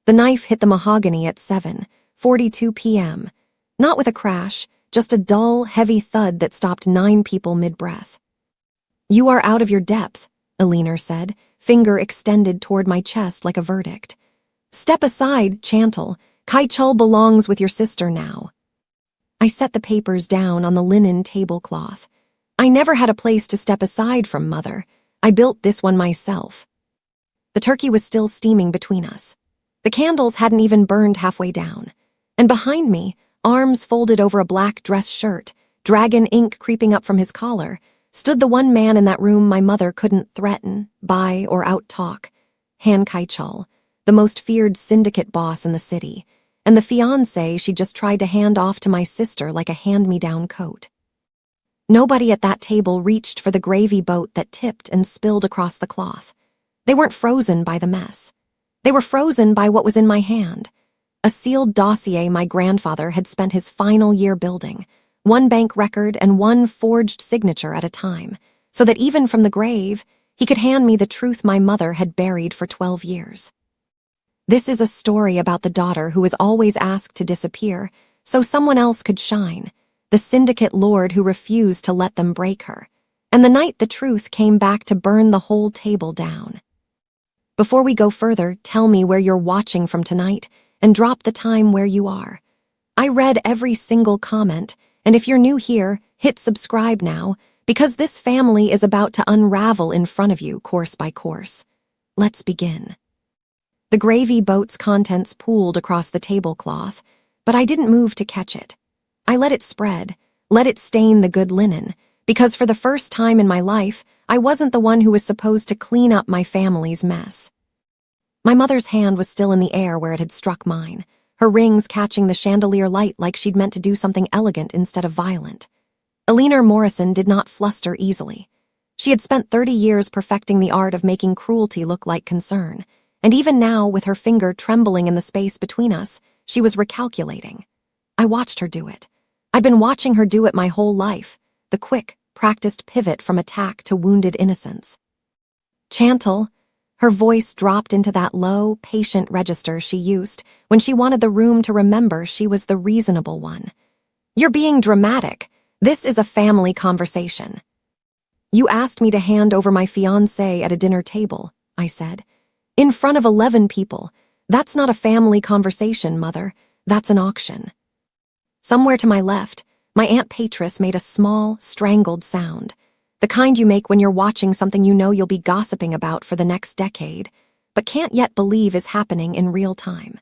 The knife hit the mahogany at 7:42 p.m. Not with a crash, just a dull, heavy thud that stopped 9 people mid-breath. "You are out of your depth," Alina said, finger extended toward my chest like a verdict. "Step aside, Chantal. Kai-chul belongs with your sister now." I set the papers down on the linen tablecloth. I never had a place to step aside from Mother. I built this one myself. The turkey was still steaming between us. The candles hadn't even burned halfway down. And behind me, arms folded over a black dress shirt, dragon ink creeping up from his collar, stood the one man in that room my mother couldn't threaten, buy, or out-talk. Han Kai-chul, the most feared syndicate boss in the city, and the fiancé she just tried to hand off to my sister like a hand-me-down coat. Nobody at that table reached for the gravy boat that tipped and spilled across the cloth. They weren't frozen by the mess. They were frozen by what was in my hand. A sealed dossier my grandfather had spent his final year building, one bank record and one forged signature at a time, so that even from the grave, he could hand me the truth my mother had buried for 12 years. This is a story about the daughter who was always asked to disappear so someone else could shine, the syndicate lord who refused to let them break her, and the night the truth came back to burn the whole table down. Before we go further, tell me where you're watching from tonight and drop the time where you are. I read every single comment, and if you're new here, hit subscribe now, because this family is about to unravel in front of you course by course. Let's begin. The gravy boat's contents pooled across the tablecloth, but I didn't move to catch it. I let it spread, let it stain the good linen, because for the first time in my life, I wasn't the one who was supposed to clean up my family's mess. My mother's hand was still in the air where it had struck mine, her rings catching the chandelier light like she'd meant to do something elegant instead of violent. Alina Morrison did not fluster easily. She had spent 30 years perfecting the art of making cruelty look like concern, and even now, with her finger trembling in the space between us, she was recalculating. I watched her do it. I'd been watching her do it my whole life, the quick, practiced pivot from attack to wounded innocence. Chantal, her voice dropped into that low, patient register she used when she wanted the room to remember she was the reasonable one. "You're being dramatic. This is a family conversation." "You asked me to hand over my fiancé at a dinner table," I said. "In front of 11 people. That's not a family conversation, Mother. That's an auction." Somewhere to my left, my Aunt Patris made a small, strangled sound, the kind you make when you're watching something you know you'll be gossiping about for the next decade, but can't yet believe is happening in real time.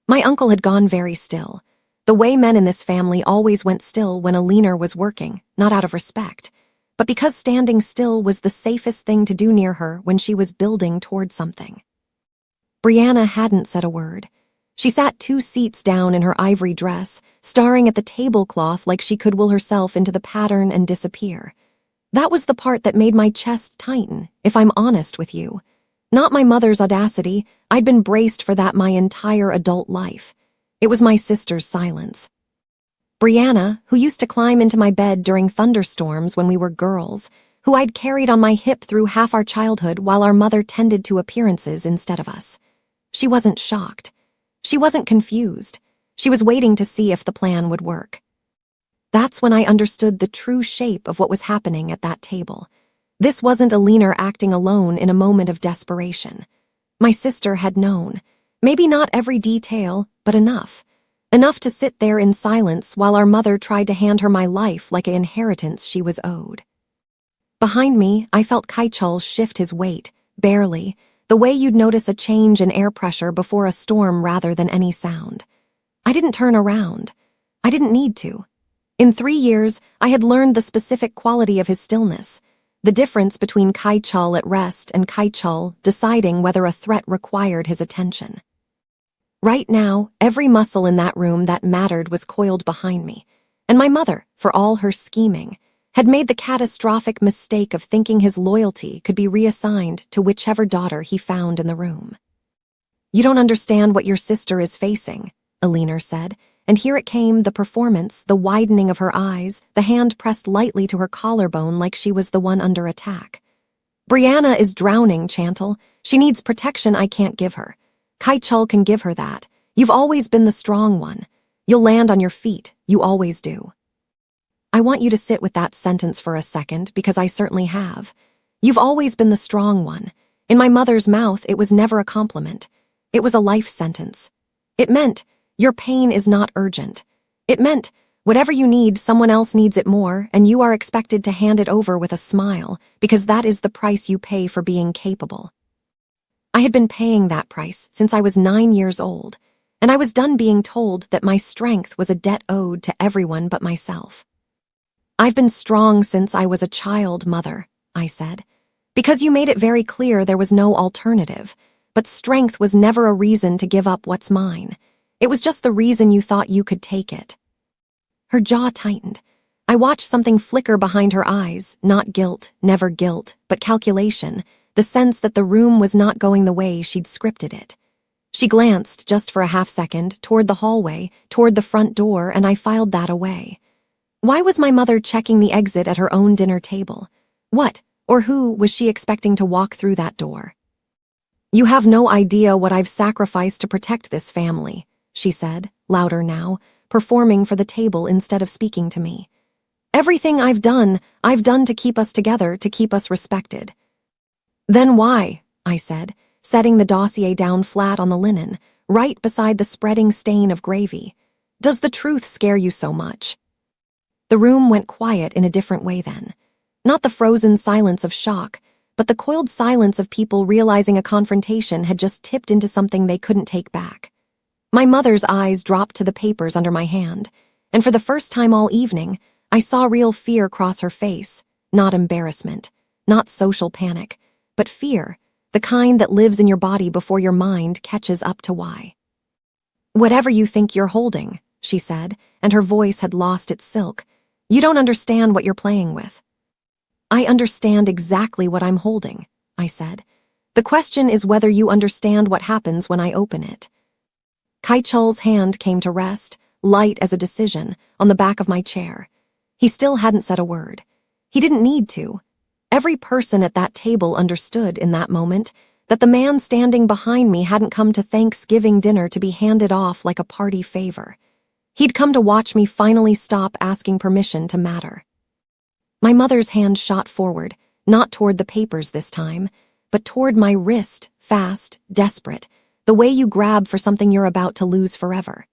My uncle had gone very still, the way men in this family always went still when Alina was working, not out of respect, but because standing still was the safest thing to do near her when she was building toward something. Brianna hadn't said a word. She sat 2 seats down in her ivory dress, staring at the tablecloth like she could will herself into the pattern and disappear. That was the part that made my chest tighten, if I'm honest with you. Not my mother's audacity. I'd been braced for that my entire adult life. It was my sister's silence. Brianna, who used to climb into my bed during thunderstorms when we were girls, who I'd carried on my hip through half our childhood while our mother tended to appearances instead of us. She wasn't shocked. She wasn't confused. She was waiting to see if the plan would work. That's when I understood the true shape of what was happening at that table. This wasn't Alina acting alone in a moment of desperation. My sister had known. Maybe not every detail, but enough. Enough to sit there in silence while our mother tried to hand her my life like an inheritance she was owed. Behind me, I felt Kai-chul shift his weight, barely, the way you'd notice a change in air pressure before a storm rather than any sound. I didn't turn around. I didn't need to. In 3 years, I had learned the specific quality of his stillness, the difference between Kai-chul at rest and Kai-chul deciding whether a threat required his attention. Right now, every muscle in that room that mattered was coiled behind me, and my mother, for all her scheming, had made the catastrophic mistake of thinking his loyalty could be reassigned to whichever daughter he found in the room. "You don't understand what your sister is facing," Alina said, and here it came, the performance, the widening of her eyes, the hand pressed lightly to her collarbone like she was the one under attack. "Brianna is drowning, Chantal. She needs protection I can't give her. Kai-chul can give her that. You've always been the strong one. You'll land on your feet. You always do. I want you to sit with that sentence for a second, because I certainly have. You've always been the strong one. In my mother's mouth, it was never a compliment. It was a life sentence. It meant, your pain is not urgent. It meant, whatever you need, someone else needs it more, and you are expected to hand it over with a smile, because that is the price you pay for being capable. I had been paying that price since I was 9 years old, and I was done being told that my strength was a debt owed to everyone but myself. I've been strong since I was a child, Mother, I said, because you made it very clear there was no alternative, but strength was never a reason to give up what's mine. It was just the reason you thought you could take it. Her jaw tightened. I watched something flicker behind her eyes, not guilt, never guilt, but calculation, the sense that the room was not going the way she'd scripted it. She glanced, just for a half second, toward the hallway, toward the front door, and I filed that away. Why was my mother checking the exit at her own dinner table? What, or who, was she expecting to walk through that door? You have no idea what I've sacrificed to protect this family, she said, louder now, performing for the table instead of speaking to me. Everything I've done to keep us together, to keep us respected. Then why, I said, setting the dossier down flat on the linen, right beside the spreading stain of gravy. Does the truth scare you so much? The room went quiet in a different way then. Not the frozen silence of shock, but the coiled silence of people realizing a confrontation had just tipped into something they couldn't take back. My mother's eyes dropped to the papers under my hand, and for the first time all evening, I saw real fear cross her face, not embarrassment, not social panic, but fear, the kind that lives in your body before your mind catches up to why. Whatever you think you're holding, she said, and her voice had lost its silk, you don't understand what you're playing with. I understand exactly what I'm holding, I said. The question is whether you understand what happens when I open it. Kai-chul's hand came to rest, light as a decision, on the back of my chair. He still hadn't said a word. He didn't need to. Every person at that table understood in that moment that the man standing behind me hadn't come to Thanksgiving dinner to be handed off like a party favor. He'd come to watch me finally stop asking permission to matter. My mother's hand shot forward, not toward the papers this time, but toward my wrist, fast, desperate, the way you grab for something you're about to lose forever.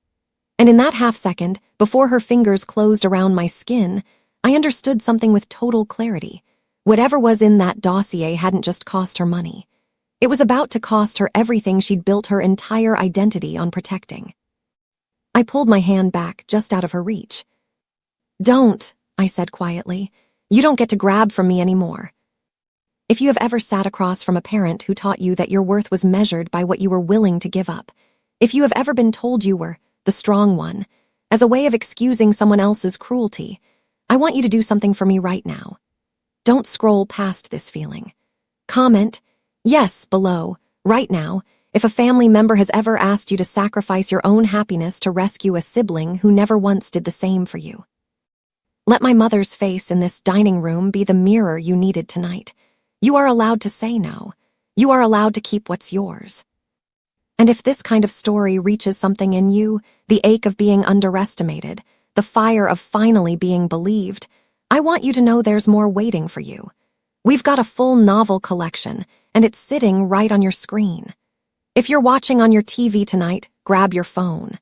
And in that half second, before her fingers closed around my skin, I understood something with total clarity. Whatever was in that dossier hadn't just cost her money. It was about to cost her everything she'd built her entire identity on protecting. I pulled my hand back, just out of her reach. Don't, I said quietly. You don't get to grab from me anymore. If you have ever sat across from a parent who taught you that your worth was measured by what you were willing to give up, if you have ever been told you were the strong one, as a way of excusing someone else's cruelty, I want you to do something for me right now. Don't scroll past this feeling. Comment, yes, below, right now, if a family member has ever asked you to sacrifice your own happiness to rescue a sibling who never once did the same for you. Let my mother's face in this dining room be the mirror you needed tonight. You are allowed to say no. You are allowed to keep what's yours. And if this kind of story reaches something in you, the ache of being underestimated, the fire of finally being believed, I want you to know there's more waiting for you. We've got a full novel collection, and it's sitting right on your screen. If you're watching on your TV tonight, grab your phone.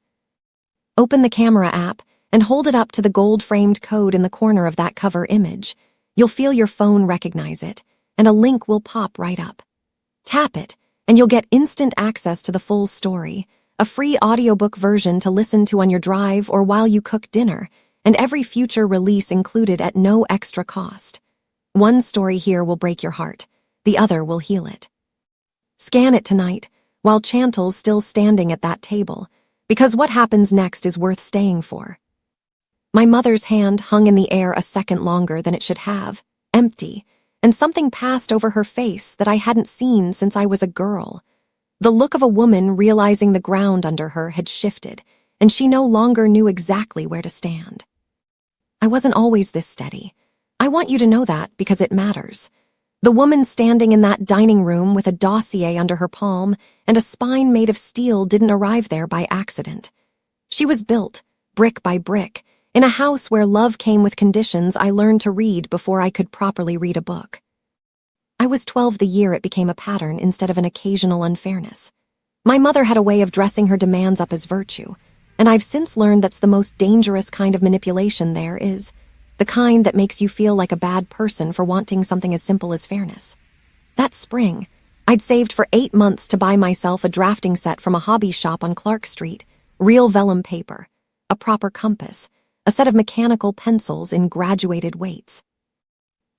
Open the camera app and hold it up to the gold-framed code in the corner of that cover image. You'll feel your phone recognize it, and a link will pop right up. Tap it, and you'll get instant access to the full story, a free audiobook version to listen to on your drive or while you cook dinner, and every future release included at no extra cost. One story here will break your heart, the other will heal it. Scan it tonight, while Chantal's still standing at that table, because what happens next is worth staying for. My mother's hand hung in the air a second longer than it should have, empty, and something passed over her face that I hadn't seen since I was a girl. The look of a woman realizing the ground under her had shifted, and she no longer knew exactly where to stand. I wasn't always this steady. I want you to know that because it matters. The woman standing in that dining room with a dossier under her palm and a spine made of steel didn't arrive there by accident. She was built, brick by brick, in a house where love came with conditions I learned to read before I could properly read a book. I was 12 the year it became a pattern instead of an occasional unfairness. My mother had a way of dressing her demands up as virtue, and I've since learned that's the most dangerous kind of manipulation there is, the kind that makes you feel like a bad person for wanting something as simple as fairness. That spring, I'd saved for 8 months to buy myself a drafting set from a hobby shop on Clark Street, real vellum paper, a proper compass, a set of mechanical pencils in graduated weights.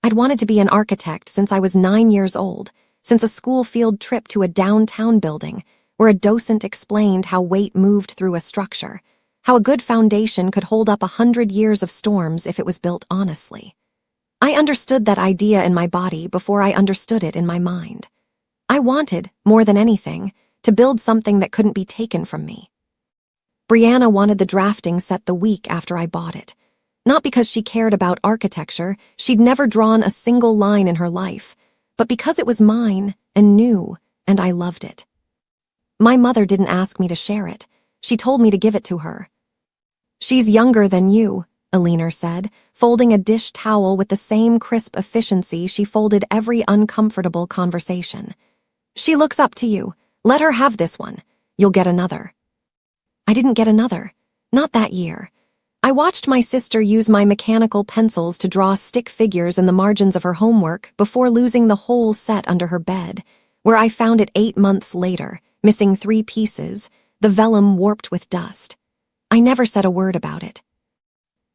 I'd wanted to be an architect since I was 9 years old, since a school field trip to a downtown building where a docent explained how weight moved through a structure, how a good foundation could hold up 100 years of storms if it was built honestly. I understood that idea in my body before I understood it in my mind. I wanted, more than anything, to build something that couldn't be taken from me. Brianna wanted the drafting set the week after I bought it. Not because she cared about architecture, she'd never drawn a single line in her life, but because it was mine and new, and I loved it. My mother didn't ask me to share it. She told me to give it to her. "She's younger than you," Alina said, folding a dish towel with the same crisp efficiency she folded every uncomfortable conversation. "She looks up to you. Let her have this one. You'll get another." I didn't get another. Not that year. I watched my sister use my mechanical pencils to draw stick figures in the margins of her homework before losing the whole set under her bed, where I found it 8 months later, missing 3 pieces, the vellum warped with dust. I never said a word about it.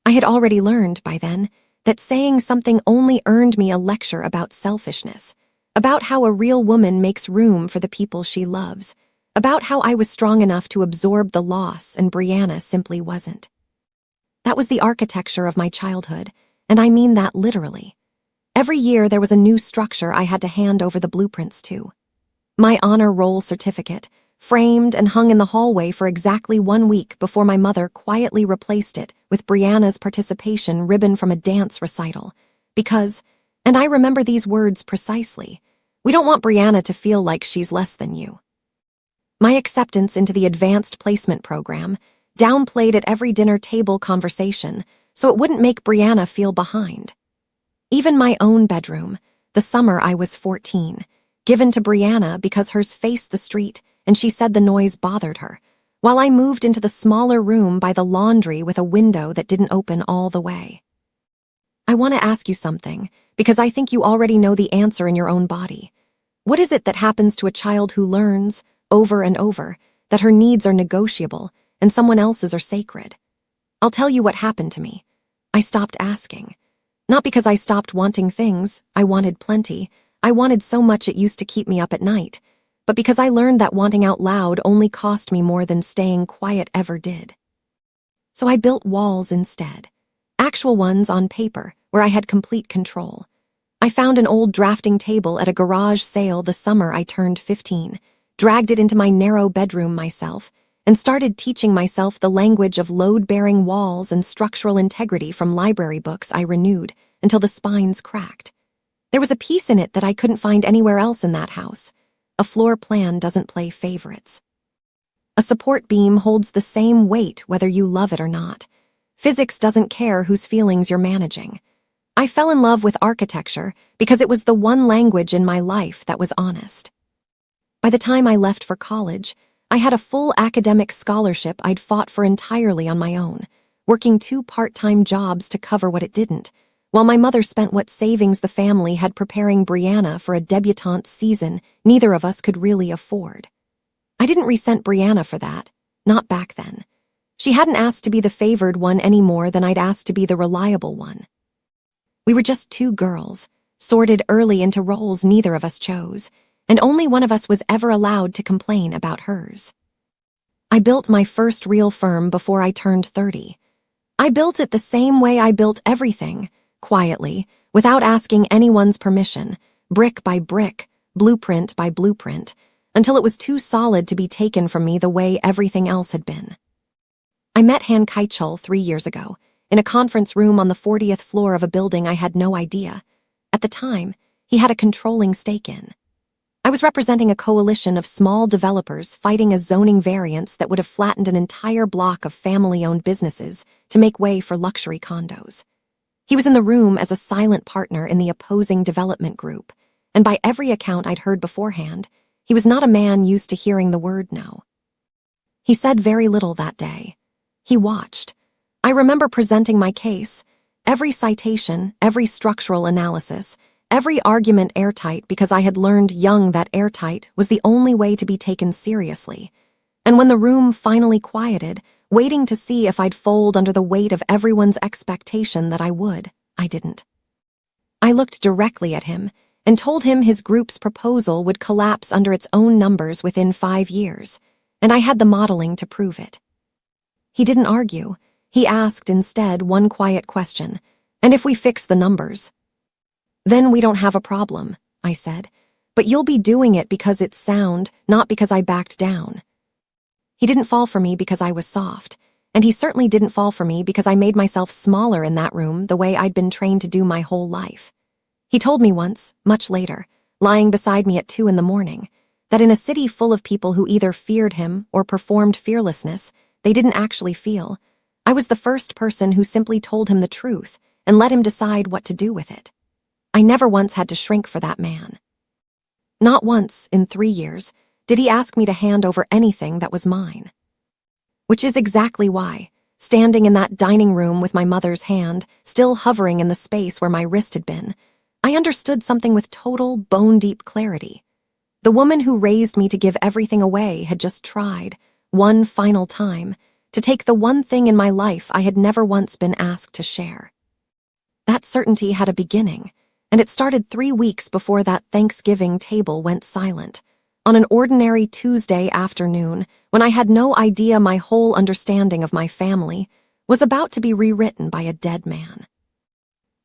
I had already learned, by then, that saying something only earned me a lecture about selfishness, about how a real woman makes room for the people she loves, about how I was strong enough to absorb the loss and Brianna simply wasn't. That was the architecture of my childhood, and I mean that literally. Every year there was a new structure I had to hand over the blueprints to. My honor roll certificate, framed and hung in the hallway for exactly 1 week before my mother quietly replaced it with Brianna's participation ribbon from a dance recital. Because, and I remember these words precisely, we don't want Brianna to feel like she's less than you. My acceptance into the advanced placement program, downplayed at every dinner table conversation so it wouldn't make Brianna feel behind. Even my own bedroom, the summer I was 14, given to Brianna because hers faced the street and she said the noise bothered her, while I moved into the smaller room by the laundry with a window that didn't open all the way. I want to ask you something, because I think you already know the answer in your own body. What is it that happens to a child who learns, over and over, that her needs are negotiable and someone else's are sacred? I'll tell you what happened to me. I stopped asking. Not because I stopped wanting things, I wanted plenty. I wanted so much it used to keep me up at night, but because I learned that wanting out loud only cost me more than staying quiet ever did. So I built walls instead. Actual ones on paper, where I had complete control. I found an old drafting table at a garage sale the summer I turned 15, dragged it into my narrow bedroom myself, and started teaching myself the language of load-bearing walls and structural integrity from library books I renewed until the spines cracked. There was a piece in it that I couldn't find anywhere else in that house. A floor plan doesn't play favorites. A support beam holds the same weight whether you love it or not. Physics doesn't care whose feelings you're managing. I fell in love with architecture because it was the one language in my life that was honest. By the time I left for college, I had a full academic scholarship I'd fought for entirely on my own, working 2 part-time jobs to cover what it didn't, while my mother spent what savings the family had preparing Brianna for a debutante season neither of us could really afford. I didn't resent Brianna for that, not back then. She hadn't asked to be the favored one any more than I'd asked to be the reliable one. We were just 2 girls, sorted early into roles neither of us chose, and only one of us was ever allowed to complain about hers. I built my first real firm before I turned 30. I built it the same way I built everything, quietly, without asking anyone's permission, brick by brick, blueprint by blueprint, until it was too solid to be taken from me the way everything else had been. I met Han Kai-chul 3 years ago, in a conference room on the 40th floor of a building I had no idea. At the time, he had a controlling stake in. I was representing a coalition of small developers fighting a zoning variance that would have flattened an entire block of family-owned businesses to make way for luxury condos. He was in the room as a silent partner in the opposing development group, and by every account I'd heard beforehand, he was not a man used to hearing the word no. He said very little that day. He watched. I remember presenting my case, every citation, every structural analysis, every argument airtight because I had learned young that airtight was the only way to be taken seriously. And when the room finally quieted, waiting to see if I'd fold under the weight of everyone's expectation that I would, I didn't. I looked directly at him and told him his group's proposal would collapse under its own numbers within 5 years, and I had the modeling to prove it. He didn't argue. He asked instead one quiet question, and if we fix the numbers? Then we don't have a problem, I said, but you'll be doing it because it's sound, not because I backed down. He didn't fall for me because I was soft, and he certainly didn't fall for me because I made myself smaller in that room the way I'd been trained to do my whole life. He told me once, much later, lying beside me at 2 a.m, that in a city full of people who either feared him or performed fearlessness, they didn't actually feel. I was the first person who simply told him the truth and let him decide what to do with it. I never once had to shrink for that man. Not once, in 3 years, did he ask me to hand over anything that was mine. Which is exactly why, standing in that dining room with my mother's hand, still hovering in the space where my wrist had been, I understood something with total, bone-deep clarity. The woman who raised me to give everything away had just tried, one final time, to take the one thing in my life I had never once been asked to share. That certainty had a beginning, and it started 3 weeks before that Thanksgiving table went silent, on an ordinary Tuesday afternoon when I had no idea my whole understanding of my family was about to be rewritten by a dead man.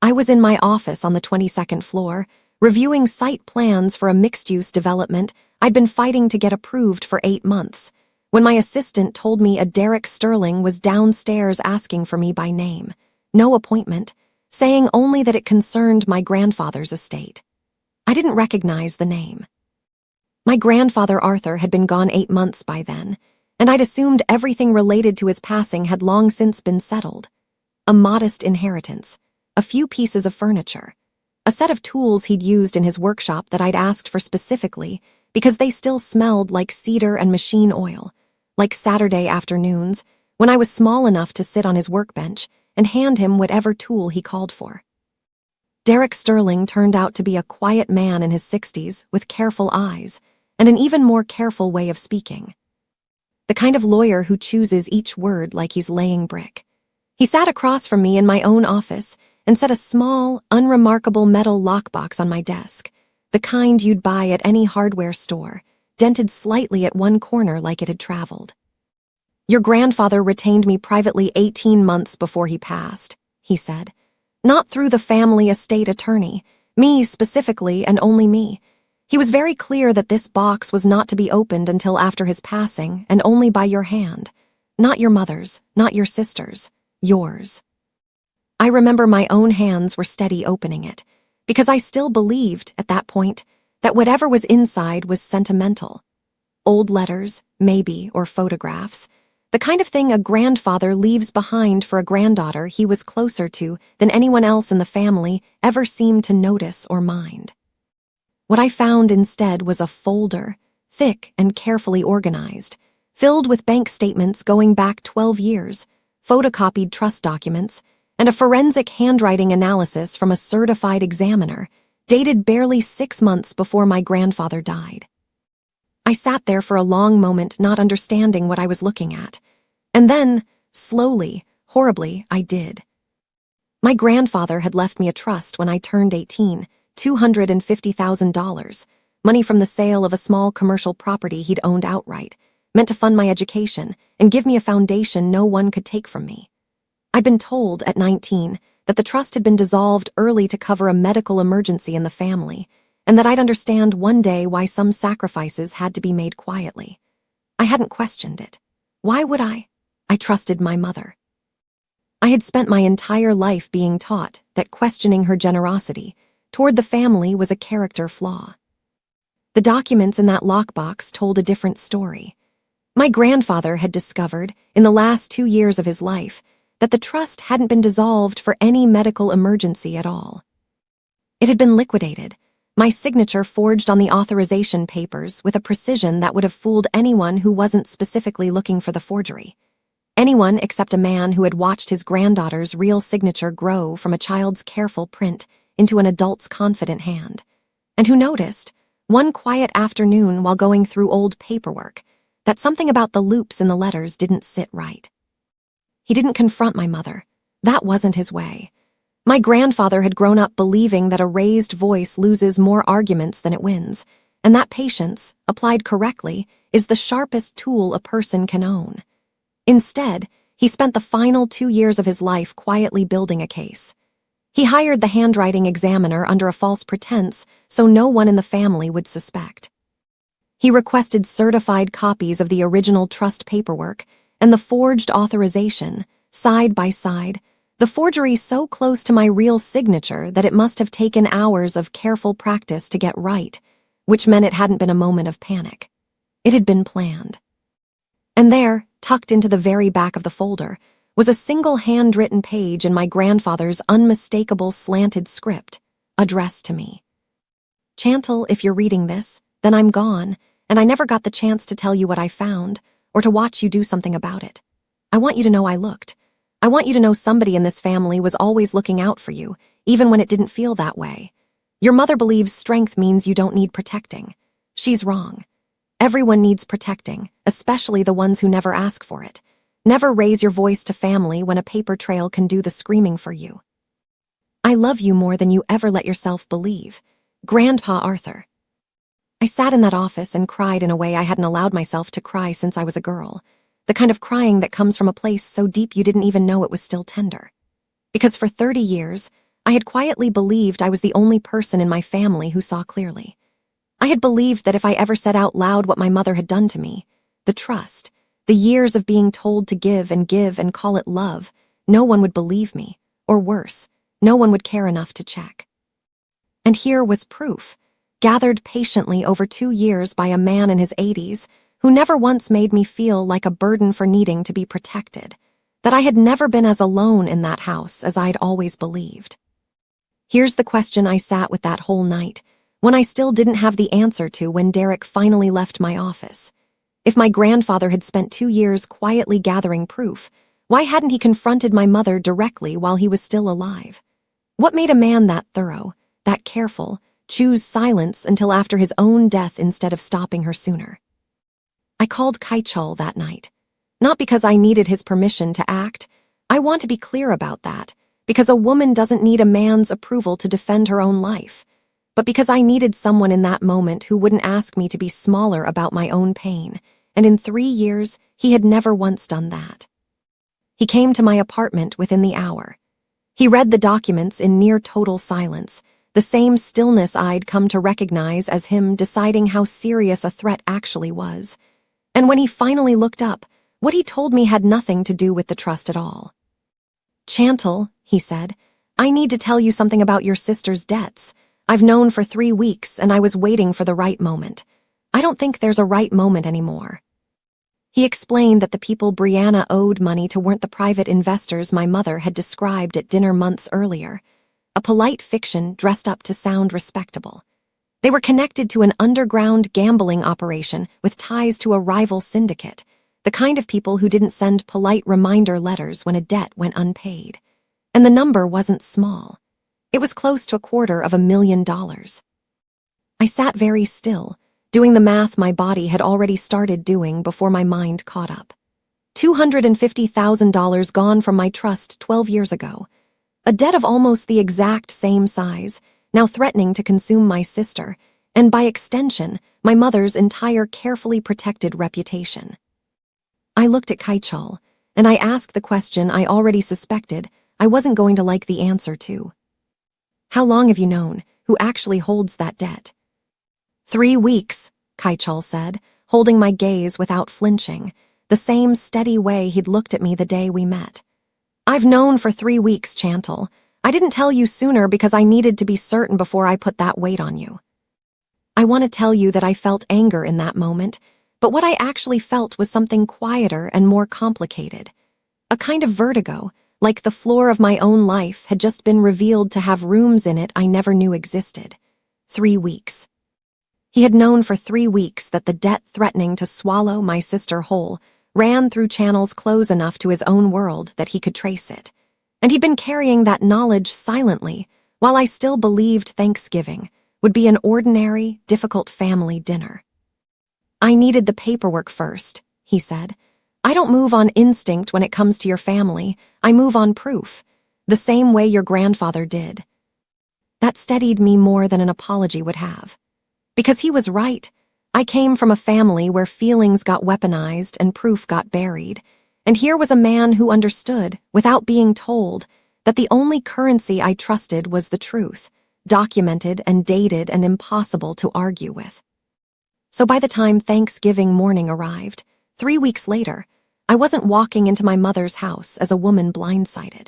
I was in my office on the 22nd floor, reviewing site plans for a mixed-use development I'd been fighting to get approved for 8 months, when my assistant told me a Derek Sterling was downstairs asking for me by name, no appointment, saying only that it concerned my grandfather's estate. I didn't recognize the name. My grandfather Arthur had been gone 8 months by then, and I'd assumed everything related to his passing had long since been settled. A modest inheritance, a few pieces of furniture, a set of tools he'd used in his workshop that I'd asked for specifically because they still smelled like cedar and machine oil, like Saturday afternoons when I was small enough to sit on his workbench and hand him whatever tool he called for. Derek Sterling turned out to be a quiet man in his 60s with careful eyes and an even more careful way of speaking. The kind of lawyer who chooses each word like he's laying brick. He sat across from me in my own office and set a small, unremarkable metal lockbox on my desk, the kind you'd buy at any hardware store, dented slightly at one corner like it had traveled. Your grandfather retained me privately 18 months before he passed, he said. Not through the family estate attorney, me specifically and only me. He was very clear that this box was not to be opened until after his passing and only by your hand. Not your mother's, not your sister's, yours. I remember my own hands were steady opening it, because I still believed, at that point, that whatever was inside was sentimental. Old letters, maybe, or photographs, the kind of thing a grandfather leaves behind for a granddaughter he was closer to than anyone else in the family ever seemed to notice or mind. What I found instead was a folder, thick and carefully organized, filled with bank statements going back 12 years, photocopied trust documents, and a forensic handwriting analysis from a certified examiner, dated barely 6 months before my grandfather died. I sat there for a long moment not understanding what I was looking at. And then, slowly, horribly, I did. My grandfather had left me a trust when I turned 18, $250,000, money from the sale of a small commercial property he'd owned outright, meant to fund my education and give me a foundation no one could take from me. I'd been told, at 19, that the trust had been dissolved early to cover a medical emergency in the family, and that I'd understand one day why some sacrifices had to be made quietly. I hadn't questioned it. Why would I? I trusted my mother. I had spent my entire life being taught that questioning her generosity, toward the family was a character flaw. The documents in that lockbox told a different story. My grandfather had discovered, in the last 2 years of his life, that the trust hadn't been dissolved for any medical emergency at all. It had been liquidated, my signature forged on the authorization papers with a precision that would have fooled anyone who wasn't specifically looking for the forgery. Anyone except a man who had watched his granddaughter's real signature grow from a child's careful print into an adult's confident hand, and who noticed, one quiet afternoon while going through old paperwork, that something about the loops in the letters didn't sit right. He didn't confront my mother. That wasn't his way. My grandfather had grown up believing that a raised voice loses more arguments than it wins, and that patience, applied correctly, is the sharpest tool a person can own. Instead, he spent the final 2 years of his life quietly building a case. He hired the handwriting examiner under a false pretense so no one in the family would suspect. He requested certified copies of the original trust paperwork and the forged authorization, side by side, the forgery so close to my real signature that it must have taken hours of careful practice to get right, which meant it hadn't been a moment of panic. It had been planned. And there, tucked into the very back of the folder, was a single handwritten page in my grandfather's unmistakable slanted script, addressed to me. Chantal, if you're reading this, then I'm gone, and I never got the chance to tell you what I found, or to watch you do something about it. I want you to know I looked. I want you to know somebody in this family was always looking out for you, even when it didn't feel that way. Your mother believes strength means you don't need protecting. She's wrong. Everyone needs protecting, especially the ones who never ask for it. Never raise your voice to family when a paper trail can do the screaming for you. I love you more than you ever let yourself believe. Grandpa Arthur. I sat in that office and cried in a way I hadn't allowed myself to cry since I was a girl. The kind of crying that comes from a place so deep you didn't even know it was still tender. Because for 30 years, I had quietly believed I was the only person in my family who saw clearly. I had believed that if I ever said out loud what my mother had done to me, the trust, the years of being told to give and call it love, no one would believe me, or worse, no one would care enough to check. And here was proof, gathered patiently over 2 years by a man in his 80s who never once made me feel like a burden for needing to be protected, that I had never been as alone in that house as I'd always believed. Here's the question I sat with that whole night, one I still didn't have the answer to when Derek finally left my office. If my grandfather had spent 2 years quietly gathering proof, why hadn't he confronted my mother directly while he was still alive? What made a man that thorough, that careful, choose silence until after his own death instead of stopping her sooner? I called Kaichol that night. Not because I needed his permission to act. I want to be clear about that, because a woman doesn't need a man's approval to defend her own life, but because I needed someone in that moment who wouldn't ask me to be smaller about my own pain, and in 3 years, he had never once done that. He came to my apartment within the hour. He read the documents in near total silence, the same stillness I'd come to recognize as him deciding how serious a threat actually was. And when he finally looked up, what he told me had nothing to do with the trust at all. Chantal, he said, I need to tell you something about your sister's debts. I've known for 3 weeks, and I was waiting for the right moment. I don't think there's a right moment anymore. He explained that the people Brianna owed money to weren't the private investors my mother had described at dinner months earlier, a polite fiction dressed up to sound respectable. They were connected to an underground gambling operation with ties to a rival syndicate, the kind of people who didn't send polite reminder letters when a debt went unpaid. And the number wasn't small. It was close to $250,000. I sat very still, doing the math my body had already started doing before my mind caught up. $250,000 gone from my trust 12 years ago. A debt of almost the exact same size, now threatening to consume my sister, and by extension, my mother's entire carefully protected reputation. I looked at Kaichol, and I asked the question I already suspected I wasn't going to like the answer to. How long have you known who actually holds that debt? 3 weeks, Kaichol said, holding my gaze without flinching, the same steady way he'd looked at me the day we met. I've known for 3 weeks, Chantal. I didn't tell you sooner because I needed to be certain before I put that weight on you. I want to tell you that I felt anger in that moment, but what I actually felt was something quieter and more complicated. A kind of vertigo, like the floor of my own life had just been revealed to have rooms in it I never knew existed. 3 weeks. He had known for 3 weeks that the debt threatening to swallow my sister whole ran through channels close enough to his own world that he could trace it. And he'd been carrying that knowledge silently, while I still believed Thanksgiving would be an ordinary, difficult family dinner. I needed the paperwork first, he said. I don't move on instinct when it comes to your family. I move on proof, the same way your grandfather did. That steadied me more than an apology would have. Because he was right. I came from a family where feelings got weaponized and proof got buried, and here was a man who understood, without being told, that the only currency I trusted was the truth, documented and dated and impossible to argue with. So by the time Thanksgiving morning arrived, 3 weeks later, I wasn't walking into my mother's house as a woman blindsided.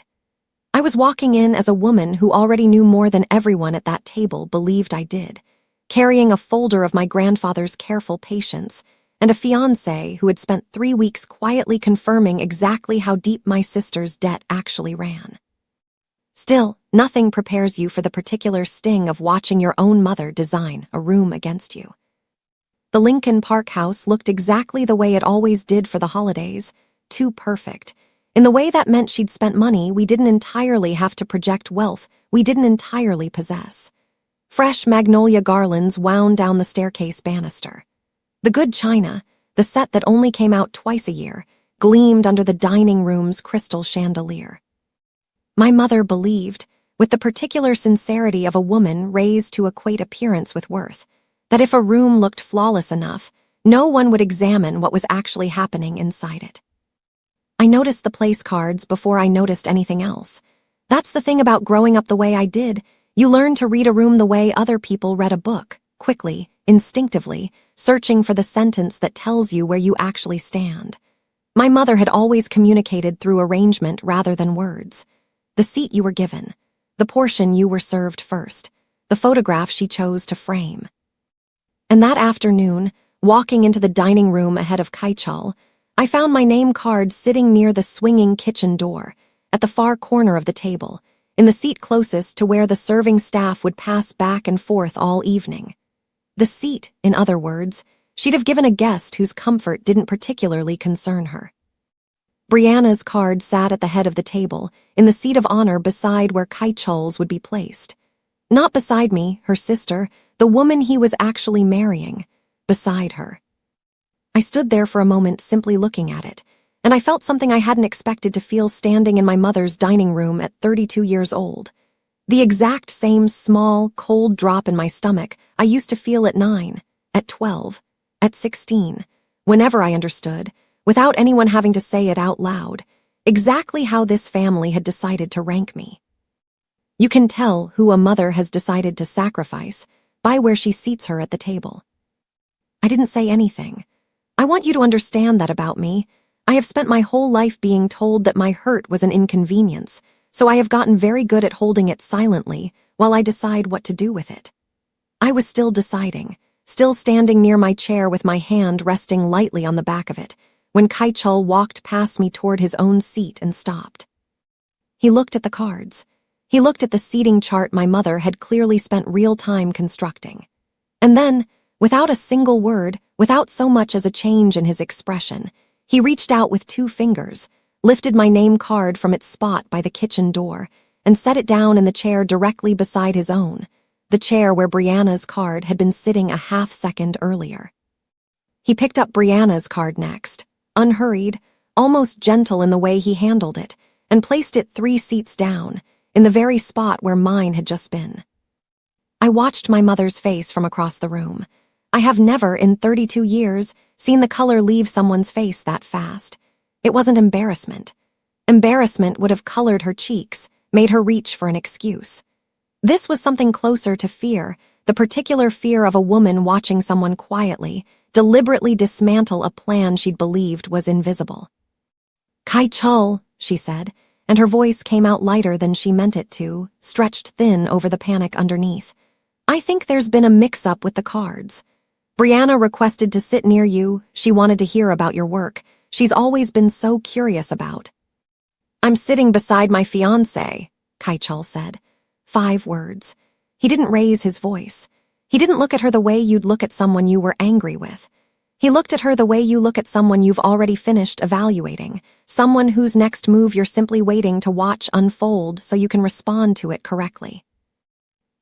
I was walking in as a woman who already knew more than everyone at that table believed I did, carrying a folder of my grandfather's careful patience and a fiancé who had spent 3 weeks quietly confirming exactly how deep my sister's debt actually ran. Still, nothing prepares you for the particular sting of watching your own mother design a room against you. The Lincoln Park house looked exactly the way it always did for the holidays, too perfect. In the way that meant she'd spent money we didn't entirely have to project wealth we didn't entirely possess. Fresh magnolia garlands wound down the staircase banister. The good china, the set that only came out twice a year, gleamed under the dining room's crystal chandelier. My mother believed, with the particular sincerity of a woman raised to equate appearance with worth, that if a room looked flawless enough, no one would examine what was actually happening inside it. I noticed the place cards before I noticed anything else. That's the thing about growing up the way I did. You learn to read a room the way other people read a book, quickly, instinctively, searching for the sentence that tells you where you actually stand. My mother had always communicated through arrangement rather than words. The seat you were given, the portion you were served first, the photograph she chose to frame. And that afternoon, walking into the dining room ahead of Kaichal, I found my name card sitting near the swinging kitchen door, at the far corner of the table, in the seat closest to where the serving staff would pass back and forth all evening. The seat, in other words, she'd have given a guest whose comfort didn't particularly concern her. Brianna's card sat at the head of the table, in the seat of honor beside where Kaichal's would be placed. Not beside me, her sister, the woman he was actually marrying, beside her. I stood there for a moment simply looking at it, and I felt something I hadn't expected to feel standing in my mother's dining room at 32 years old. The exact same small, cold drop in my stomach I used to feel at 9, at 12, at 16, whenever I understood, without anyone having to say it out loud, exactly how this family had decided to rank me. You can tell who a mother has decided to sacrifice by where she seats her at the table. I didn't say anything. I want you to understand that about me. I have spent my whole life being told that my hurt was an inconvenience, so I have gotten very good at holding it silently while I decide what to do with it. I was still deciding, still standing near my chair with my hand resting lightly on the back of it, when Kaichal walked past me toward his own seat and stopped. He looked at the cards. He looked at the seating chart my mother had clearly spent real time constructing. And then, without a single word, without so much as a change in his expression, he reached out with 2 fingers, lifted my name card from its spot by the kitchen door, and set it down in the chair directly beside his own, the chair where Brianna's card had been sitting a half-second earlier. He picked up Brianna's card next, unhurried, almost gentle in the way he handled it, and placed it 3 seats down, in the very spot where mine had just been. I watched my mother's face from across the room. I have never, in 32 years, seen the color leave someone's face that fast. It wasn't embarrassment. Embarrassment would have colored her cheeks, made her reach for an excuse. This was something closer to fear, the particular fear of a woman watching someone quietly, deliberately dismantle a plan she'd believed was invisible. "Kaichal," she said, and her voice came out lighter than she meant it to, stretched thin over the panic underneath. "I think there's been a mix-up with the cards. Brianna requested to sit near you. She wanted to hear about your work. She's always been so curious about." "I'm sitting beside my fiancé," Kaichul said. 5 words. He didn't raise his voice. He didn't look at her the way you'd look at someone you were angry with. He looked at her the way you look at someone you've already finished evaluating, someone whose next move you're simply waiting to watch unfold so you can respond to it correctly.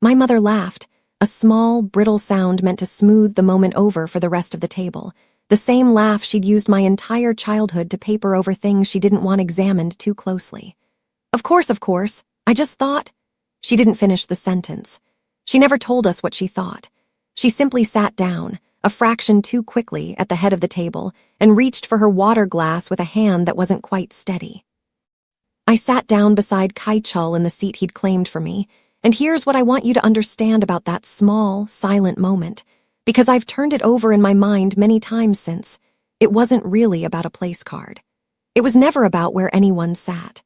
My mother laughed, a small, brittle sound meant to smooth the moment over for the rest of the table, the same laugh she'd used my entire childhood to paper over things she didn't want examined too closely. Of course, I just thought—" She didn't finish the sentence. She never told us what she thought. She simply sat down, a fraction too quickly, at the head of the table, and reached for her water glass with a hand that wasn't quite steady. I sat down beside Kaichul in the seat he'd claimed for me, and here's what I want you to understand about that small, silent moment, because I've turned it over in my mind many times since. It wasn't really about a place card. It was never about where anyone sat.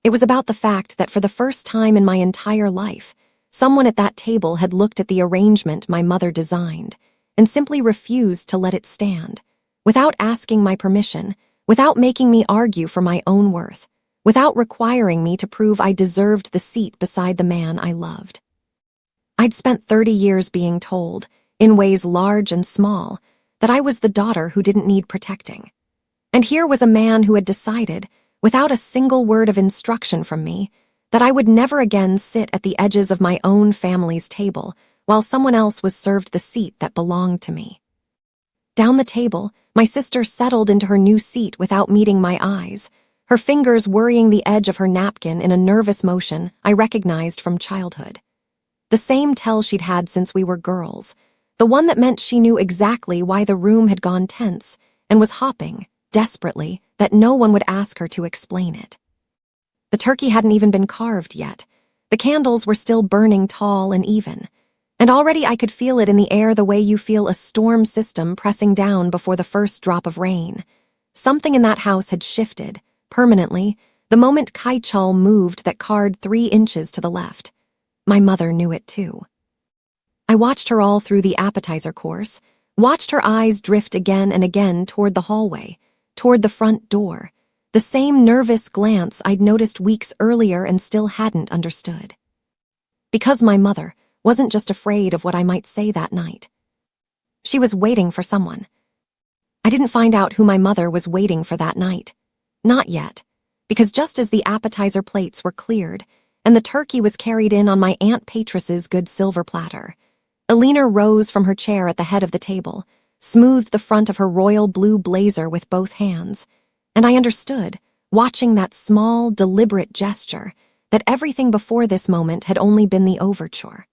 It was about the fact that for the first time in my entire life, someone at that table had looked at the arrangement my mother designed and simply refused to let it stand, without asking my permission, without making me argue for my own worth, without requiring me to prove I deserved the seat beside the man I loved. I'd spent 30 years being told, in ways large and small, that I was the daughter who didn't need protecting. And here was a man who had decided, without a single word of instruction from me, that I would never again sit at the edges of my own family's table while someone else was served the seat that belonged to me. Down the table, my sister settled into her new seat without meeting my eyes, her fingers worrying the edge of her napkin in a nervous motion I recognized from childhood. The same tell she'd had since we were girls, the one that meant she knew exactly why the room had gone tense and was hopping, desperately, that no one would ask her to explain it. The turkey hadn't even been carved yet. The candles were still burning tall and even, and already I could feel it in the air the way you feel a storm system pressing down before the first drop of rain. Something in that house had shifted, permanently, the moment Kaichul moved that card 3 inches to the left. My mother knew it too. I watched her all through the appetizer course, watched her eyes drift again and again toward the hallway, toward the front door, the same nervous glance I'd noticed weeks earlier and still hadn't understood. Because my mother wasn't just afraid of what I might say that night. She was waiting for someone. I didn't find out who my mother was waiting for that night. Not yet, because just as the appetizer plates were cleared and the turkey was carried in on my Aunt Patris's good silver platter, Alina rose from her chair at the head of the table, smoothed the front of her royal blue blazer with both hands, and I understood, watching that small, deliberate gesture, that everything before this moment had only been the overture.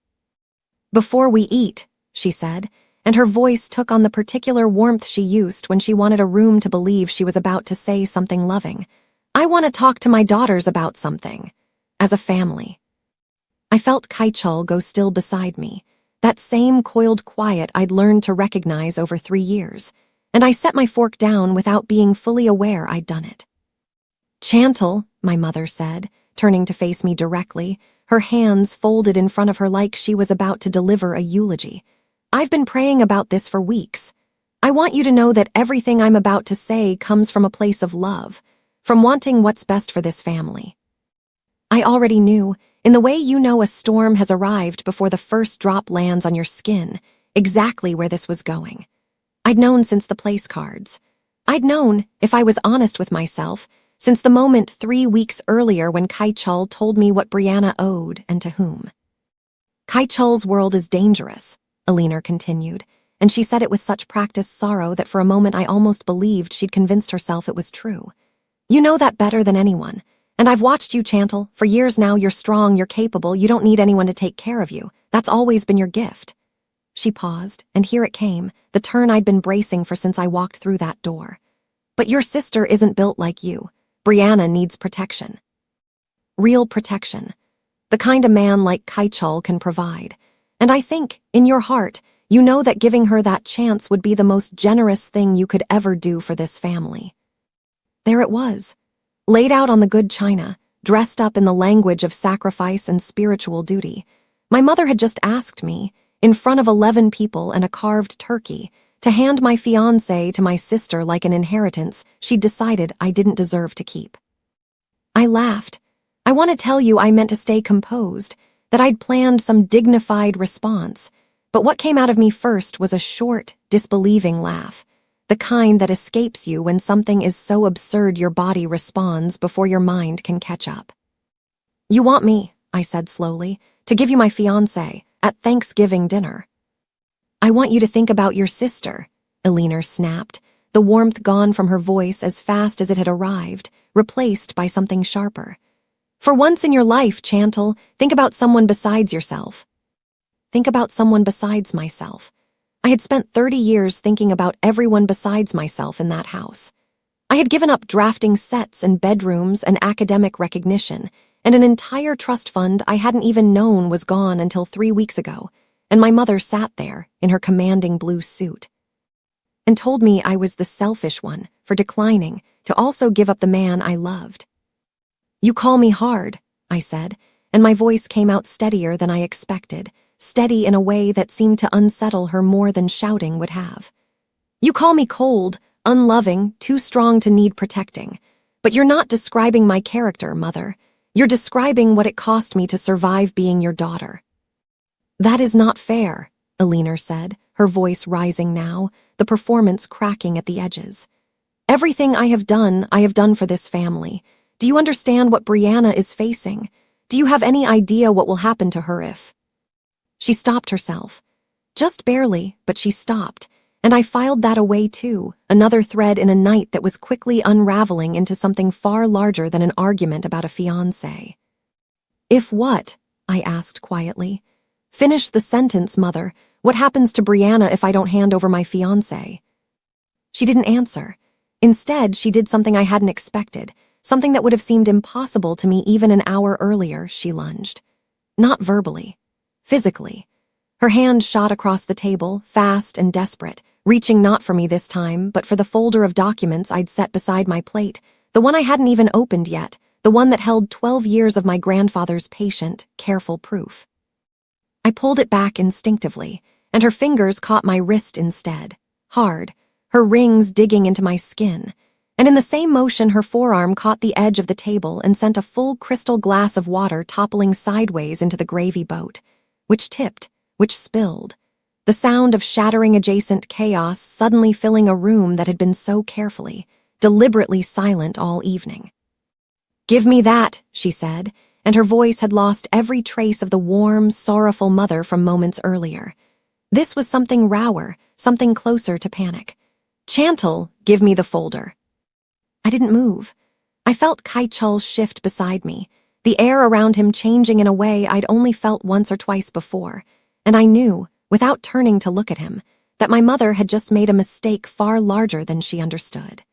"Before we eat," she said, and her voice took on the particular warmth she used when she wanted a room to believe she was about to say something loving, "I want to talk to my daughters about something. As a family." I felt Kaichul go still beside me, that same coiled quiet I'd learned to recognize over 3 years, and I set my fork down without being fully aware I'd done it. "Chantal," my mother said, turning to face me directly, her hands folded in front of her like she was about to deliver a eulogy. "I've been praying about this for weeks. I want you to know that everything I'm about to say comes from a place of love, from wanting what's best for this family. I already knew, in the way you know a storm has arrived before the first drop lands on your skin, exactly where this was going. I'd known since the place cards. I'd known, if I was honest with myself, since the moment 3 weeks earlier when Kaichul told me what Brianna owed and to whom. Kaichul's world is dangerous," Alina continued, and she said it with such practiced sorrow that for a moment I almost believed she'd convinced herself it was true. "You know that better than anyone, and I've watched you, Chantal. For years now, you're strong, you're capable, you don't need anyone to take care of you. That's always been your gift." She paused, and here it came, the turn I'd been bracing for since I walked through that door. "But your sister isn't built like you. Brianna needs protection. Real protection. The kind a man like Kaichul can provide. And I think, in your heart, you know that giving her that chance would be the most generous thing you could ever do for this family." There it was. laid out on the good china, dressed up in the language of sacrifice and spiritual duty. My mother had just asked me, in front of 11 people and a carved turkey, to hand my fiancé to my sister like an inheritance she'd decided I didn't deserve to keep. I laughed. I want to tell you I meant to stay composed, that I'd planned some dignified response, but what came out of me first was a short, disbelieving laugh, the kind that escapes you when something is so absurd your body responds before your mind can catch up. "You want me," I said slowly, "to give you my fiancé at Thanksgiving dinner." "I want you to think about your sister," Eleanor snapped, the warmth gone from her voice as fast as it had arrived, replaced by something sharper. "For once in your life, Chantal, think about someone besides yourself." Think about someone besides myself. I had spent 30 years thinking about everyone besides myself in that house. I had given up drafting sets and bedrooms and academic recognition, and an entire trust fund I hadn't even known was gone until 3 weeks ago, and my mother sat there in her commanding blue suit and told me I was the selfish one for declining to also give up the man I loved. "You call me hard," I said, and my voice came out steadier than I expected, steady in a way that seemed to unsettle her more than shouting would have. "You call me cold, unloving, too strong to need protecting. But you're not describing my character, Mother. You're describing what it cost me to survive being your daughter." "That is not fair," Eleanor said, her voice rising now, the performance cracking at the edges. "Everything I have done for this family. Do you understand what Brianna is facing? Do you have any idea what will happen to her if—" She stopped herself. Just barely, but she stopped, and I filed that away too, another thread in a night that was quickly unraveling into something far larger than an argument about a fiancé. "If what?" I asked quietly. "Finish the sentence, Mother. What happens to Brianna if I don't hand over my fiancé?" She didn't answer. Instead, she did something I hadn't expected, something that would have seemed impossible to me even an hour earlier. She lunged. Not verbally. Physically. Her hand shot across the table, fast and desperate, reaching not for me this time, but for the folder of documents I'd set beside my plate, the one I hadn't even opened yet, the one that held 12 years of my grandfather's patient, careful proof. I pulled it back instinctively, and her fingers caught my wrist instead, hard, her rings digging into my skin, and in the same motion her forearm caught the edge of the table and sent a full crystal glass of water toppling sideways into the gravy boat, which tipped, which spilled, the sound of shattering adjacent chaos suddenly filling a room that had been so carefully, deliberately silent all evening. "Give me that," she said, and her voice had lost every trace of the warm, sorrowful mother from moments earlier. This was something rower, something closer to panic. "Chantal, give me the folder." I didn't move. I felt Kai-chul shift beside me, the air around him changing in a way I'd only felt once or twice before, and I knew, without turning to look at him, that my mother had just made a mistake far larger than she understood.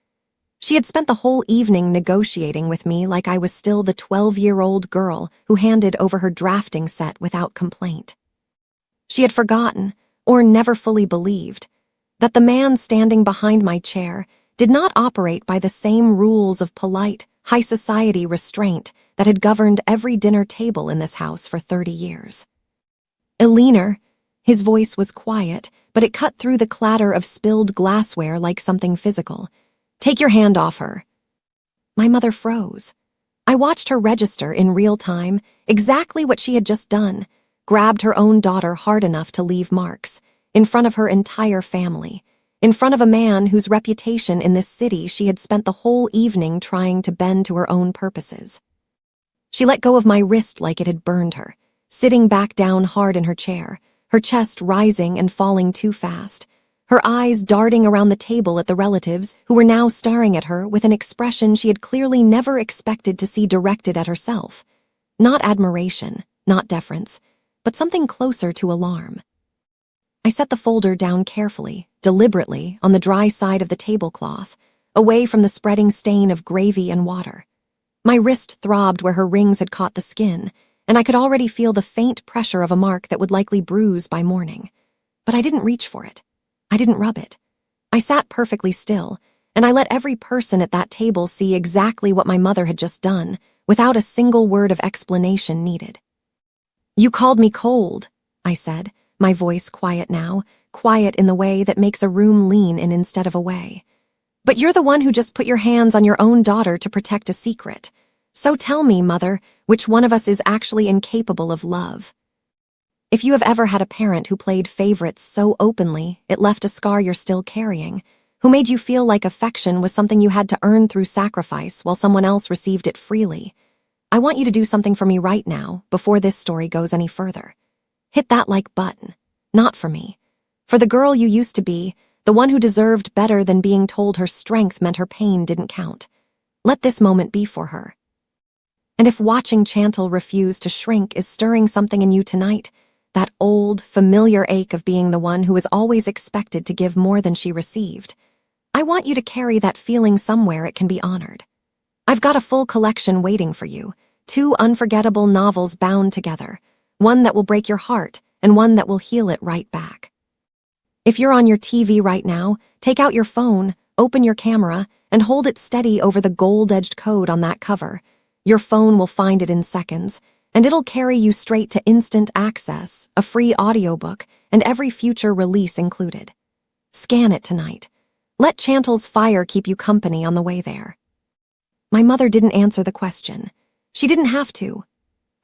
She had spent the whole evening negotiating with me like I was still the 12-year-old girl who handed over her drafting set without complaint. She had forgotten, or never fully believed, that the man standing behind my chair did not operate by the same rules of polite, high society restraint that had governed every dinner table in this house for 30 years. "Eleanor," his voice was quiet, but it cut through the clatter of spilled glassware like something physical. "Take your hand off her." My mother froze. I watched her register in real time exactly what she had just done, grabbed her own daughter hard enough to leave marks, in front of her entire family, in front of a man whose reputation in this city she had spent the whole evening trying to bend to her own purposes. She let go of my wrist like it had burned her, sitting back down hard in her chair, her chest rising and falling too fast, her eyes darting around the table at the relatives who were now staring at her with an expression she had clearly never expected to see directed at herself. Not admiration, not deference, but something closer to alarm. I set the folder down carefully, deliberately, on the dry side of the tablecloth, away from the spreading stain of gravy and water. My wrist throbbed where her rings had caught the skin, and I could already feel the faint pressure of a mark that would likely bruise by morning. But I didn't reach for it. I didn't rub it. I sat perfectly still, and I let every person at that table see exactly what my mother had just done, without a single word of explanation needed. "You called me cold," I said, my voice quiet now, quiet in the way that makes a room lean in instead of away. "But you're the one who just put your hands on your own daughter to protect a secret. So tell me, Mother, which one of us is actually incapable of love?" If you have ever had a parent who played favorites so openly it left a scar you're still carrying, who made you feel like affection was something you had to earn through sacrifice while someone else received it freely, I want you to do something for me right now before this story goes any further. Hit that like button. Not for me. For the girl you used to be, the one who deserved better than being told her strength meant her pain didn't count. Let this moment be for her. And if watching Chantal refuse to shrink is stirring something in you tonight, that old, familiar ache of being the one who was always expected to give more than she received, I want you to carry that feeling somewhere it can be honored. I've got a full collection waiting for you, 2 unforgettable novels bound together, one that will break your heart and one that will heal it right back. If you're on your TV right now, take out your phone, open your camera, and hold it steady over the gold-edged code on that cover. Your phone will find it in seconds, and it'll carry you straight to instant access, a free audiobook, and every future release included. Scan it tonight. Let Chantal's fire keep you company on the way there. My mother didn't answer the question. She didn't have to.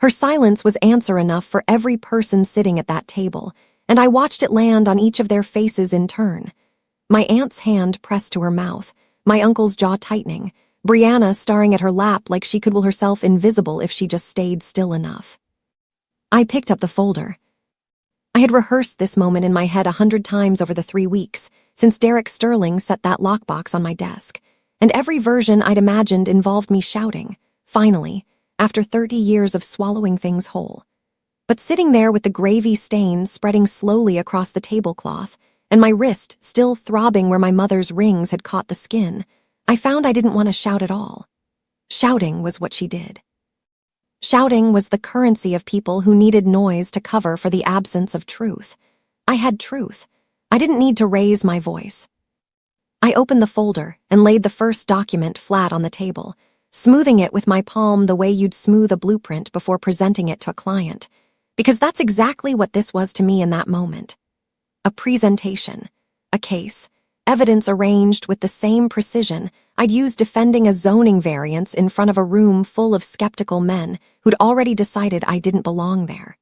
Her silence was answer enough for every person sitting at that table, and I watched it land on each of their faces in turn. My aunt's hand pressed to her mouth, my uncle's jaw tightening, Brianna staring at her lap like she could will herself invisible if she just stayed still enough. I picked up the folder. I had rehearsed this moment in my head 100 times over the 3 weeks, since Derek Sterling set that lockbox on my desk, and every version I'd imagined involved me shouting, finally, after 30 years of swallowing things whole. But sitting there with the gravy stain spreading slowly across the tablecloth, and my wrist still throbbing where my mother's rings had caught the skin, I found I didn't want to shout at all. Shouting was what she did. Shouting was the currency of people who needed noise to cover for the absence of truth. I had truth. I didn't need to raise my voice. I opened the folder and laid the first document flat on the table, smoothing it with my palm the way you'd smooth a blueprint before presenting it to a client, because that's exactly what this was to me in that moment. A presentation, a case, evidence arranged with the same precision I'd used defending a zoning variance in front of a room full of skeptical men who'd already decided I didn't belong there.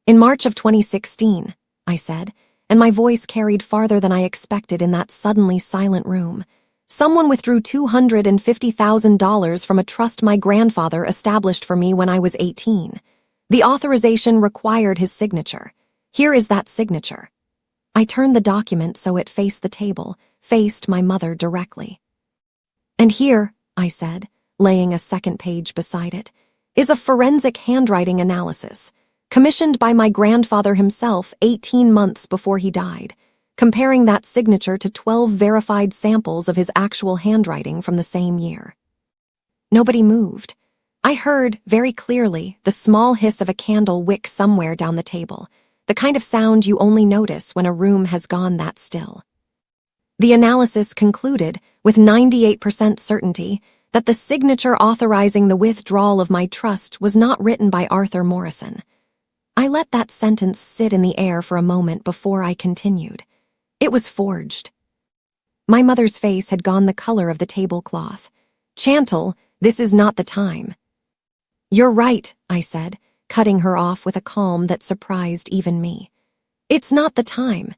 "In March of 2016, I said, and my voice carried farther than I expected in that suddenly silent room, someone withdrew $250,000 from a trust my grandfather established for me when I was 18. The authorization required his signature. Here is that signature." I turned the document so it faced the table, faced my mother directly. "And here," I said, laying a second page beside it, "is a forensic handwriting analysis, commissioned by my grandfather himself 18 months before he died, comparing that signature to 12 verified samples of his actual handwriting from the same year." Nobody moved. I heard, very clearly, the small hiss of a candle wick somewhere down the table, the kind of sound you only notice when a room has gone that still. The analysis concluded, with 98% certainty, that the signature authorizing the withdrawal of my trust was not written by Arthur Morrison. I let that sentence sit in the air for a moment before I continued. It was forged. My mother's face had gone the color of the tablecloth. "Chantal, this is not the time." "You're right," I said, cutting her off with a calm that surprised even me. "It's not the time.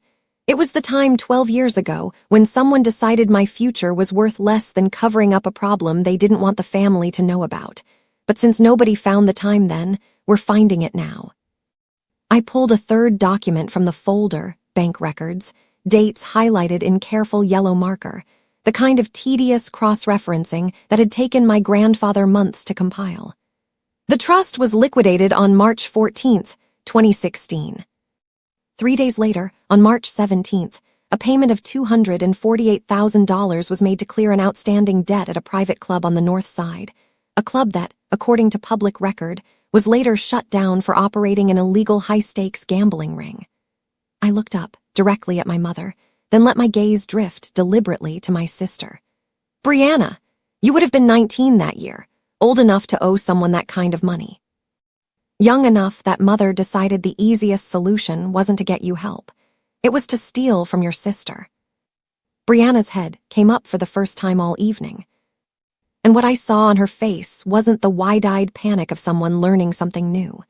It was the time 12 years ago when someone decided my future was worth less than covering up a problem they didn't want the family to know about. But since nobody found the time then, we're finding it now." I pulled a third document from the folder, bank records, dates highlighted in careful yellow marker, the kind of tedious cross-referencing that had taken my grandfather months to compile. The trust was liquidated on March 14th, 2016. 3 days later, on March 17th, a payment of $248,000 was made to clear an outstanding debt at a private club on the North Side, a club that, according to public record, was later shut down for operating an illegal high-stakes gambling ring. I looked up, directly at my mother, then let my gaze drift deliberately to my sister. Brianna, you would have been 19 that year, old enough to owe someone that kind of money. Young enough that mother decided the easiest solution wasn't to get you help. It was to steal from your sister. Brianna's head came up for the first time all evening. And what I saw on her face wasn't the wide-eyed panic of someone learning something new.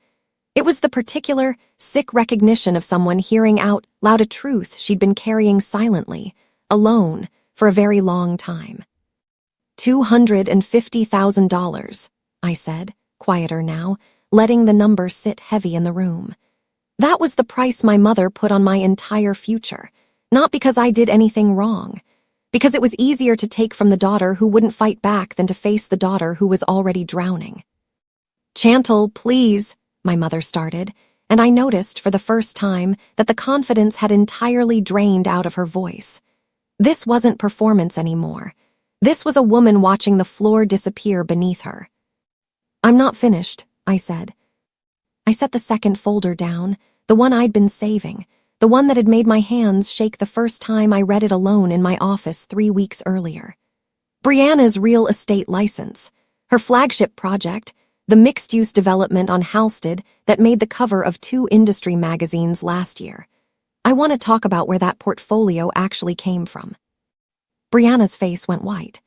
It was the particular, sick recognition of someone hearing out loud a truth she'd been carrying silently, alone, for a very long time. $250,000, I said, quieter now, letting the number sit heavy in the room. That was the price my mother put on my entire future, not because I did anything wrong, because it was easier to take from the daughter who wouldn't fight back than to face the daughter who was already drowning. "Chantal, please," my mother started, and I noticed for the first time that the confidence had entirely drained out of her voice. This wasn't performance anymore. This was a woman watching the floor disappear beneath her. "I'm not finished," I said. I set the second folder down, the one I'd been saving, the one that had made my hands shake the first time I read it alone in my office 3 weeks earlier. Brianna's real estate license, her flagship project, the mixed-use development on Halsted that made the cover of 2 industry magazines last year. I want to talk about where that portfolio actually came from. Brianna's face went white.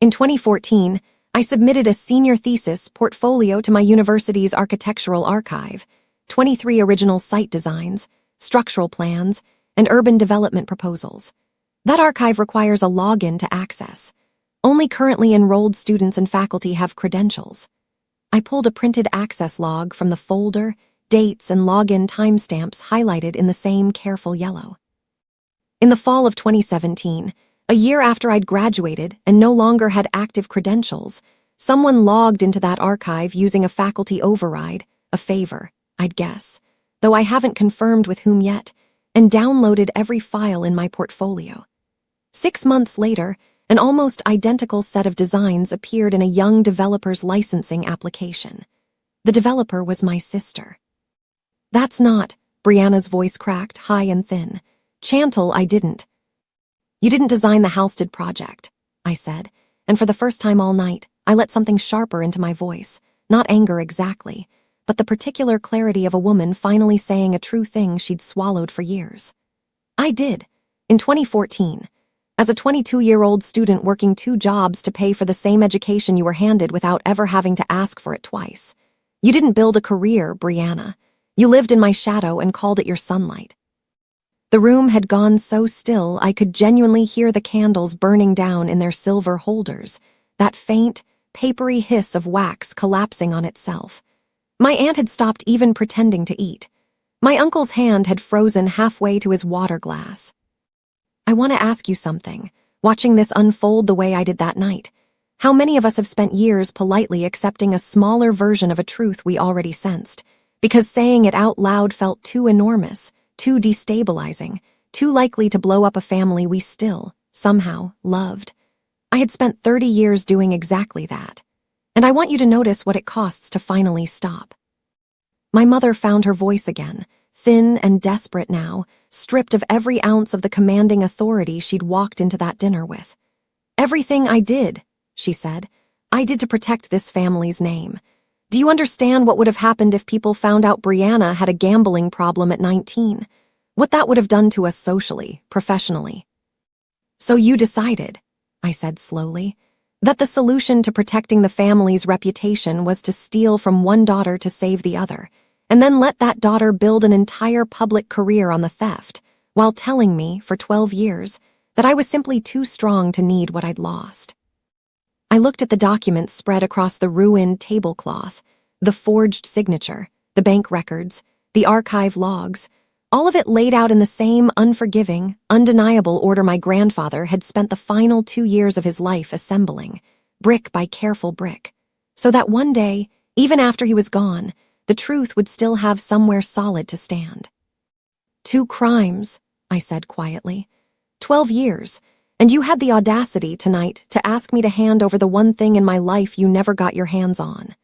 In 2014, I submitted a senior thesis portfolio to my university's architectural archive, 23 original site designs, structural plans, and urban development proposals. That archive requires a login to access. Only currently enrolled students and faculty have credentials. I pulled a printed access log from the folder, dates, and login timestamps highlighted in the same careful yellow. In the fall of 2017, a year after I'd graduated and no longer had active credentials, someone logged into that archive using a faculty override, a favor, I'd guess, though I haven't confirmed with whom yet, and downloaded every file in my portfolio. 6 months later, an almost identical set of designs appeared in a young developer's licensing application. The developer was my sister. "That's not," Brianna's voice cracked, high and thin. "Chantal, I didn't." "You didn't design the Halsted project," I said, and for the first time all night, I let something sharper into my voice, not anger exactly, but the particular clarity of a woman finally saying a true thing she'd swallowed for years. "I did, in 2014. As a 22-year-old student working 2 jobs to pay for the same education you were handed without ever having to ask for it twice. You didn't build a career, Brianna. You lived in my shadow and called it your sunlight." The room had gone so still I could genuinely hear the candles burning down in their silver holders, that faint, papery hiss of wax collapsing on itself. My aunt had stopped even pretending to eat. My uncle's hand had frozen halfway to his water glass. "I want to ask you something, watching this unfold the way I did that night. How many of us have spent years politely accepting a smaller version of a truth we already sensed, because saying it out loud felt too enormous, too destabilizing, too likely to blow up a family we still, somehow, loved? I had spent 30 years doing exactly that. And I want you to notice what it costs to finally stop." My mother found her voice again, thin and desperate now, stripped of every ounce of the commanding authority she'd walked into that dinner with. "Everything I did," she said, "I did to protect this family's name. Do you understand what would have happened if people found out Brianna had a gambling problem at 19? What that would have done to us socially, professionally?" "So you decided," I said slowly, "that the solution to protecting the family's reputation was to steal from one daughter to save the other, and then let that daughter build an entire public career on the theft, while telling me, for 12 years, that I was simply too strong to need what I'd lost." I looked at the documents spread across the ruined tablecloth, the forged signature, the bank records, the archive logs, all of it laid out in the same unforgiving, undeniable order my grandfather had spent the final 2 years of his life assembling, brick by careful brick, so that one day, even after he was gone, the truth would still have somewhere solid to stand. 2 crimes, I said quietly. 12 years, and you had the audacity tonight to ask me to hand over the one thing in my life you never got your hands on.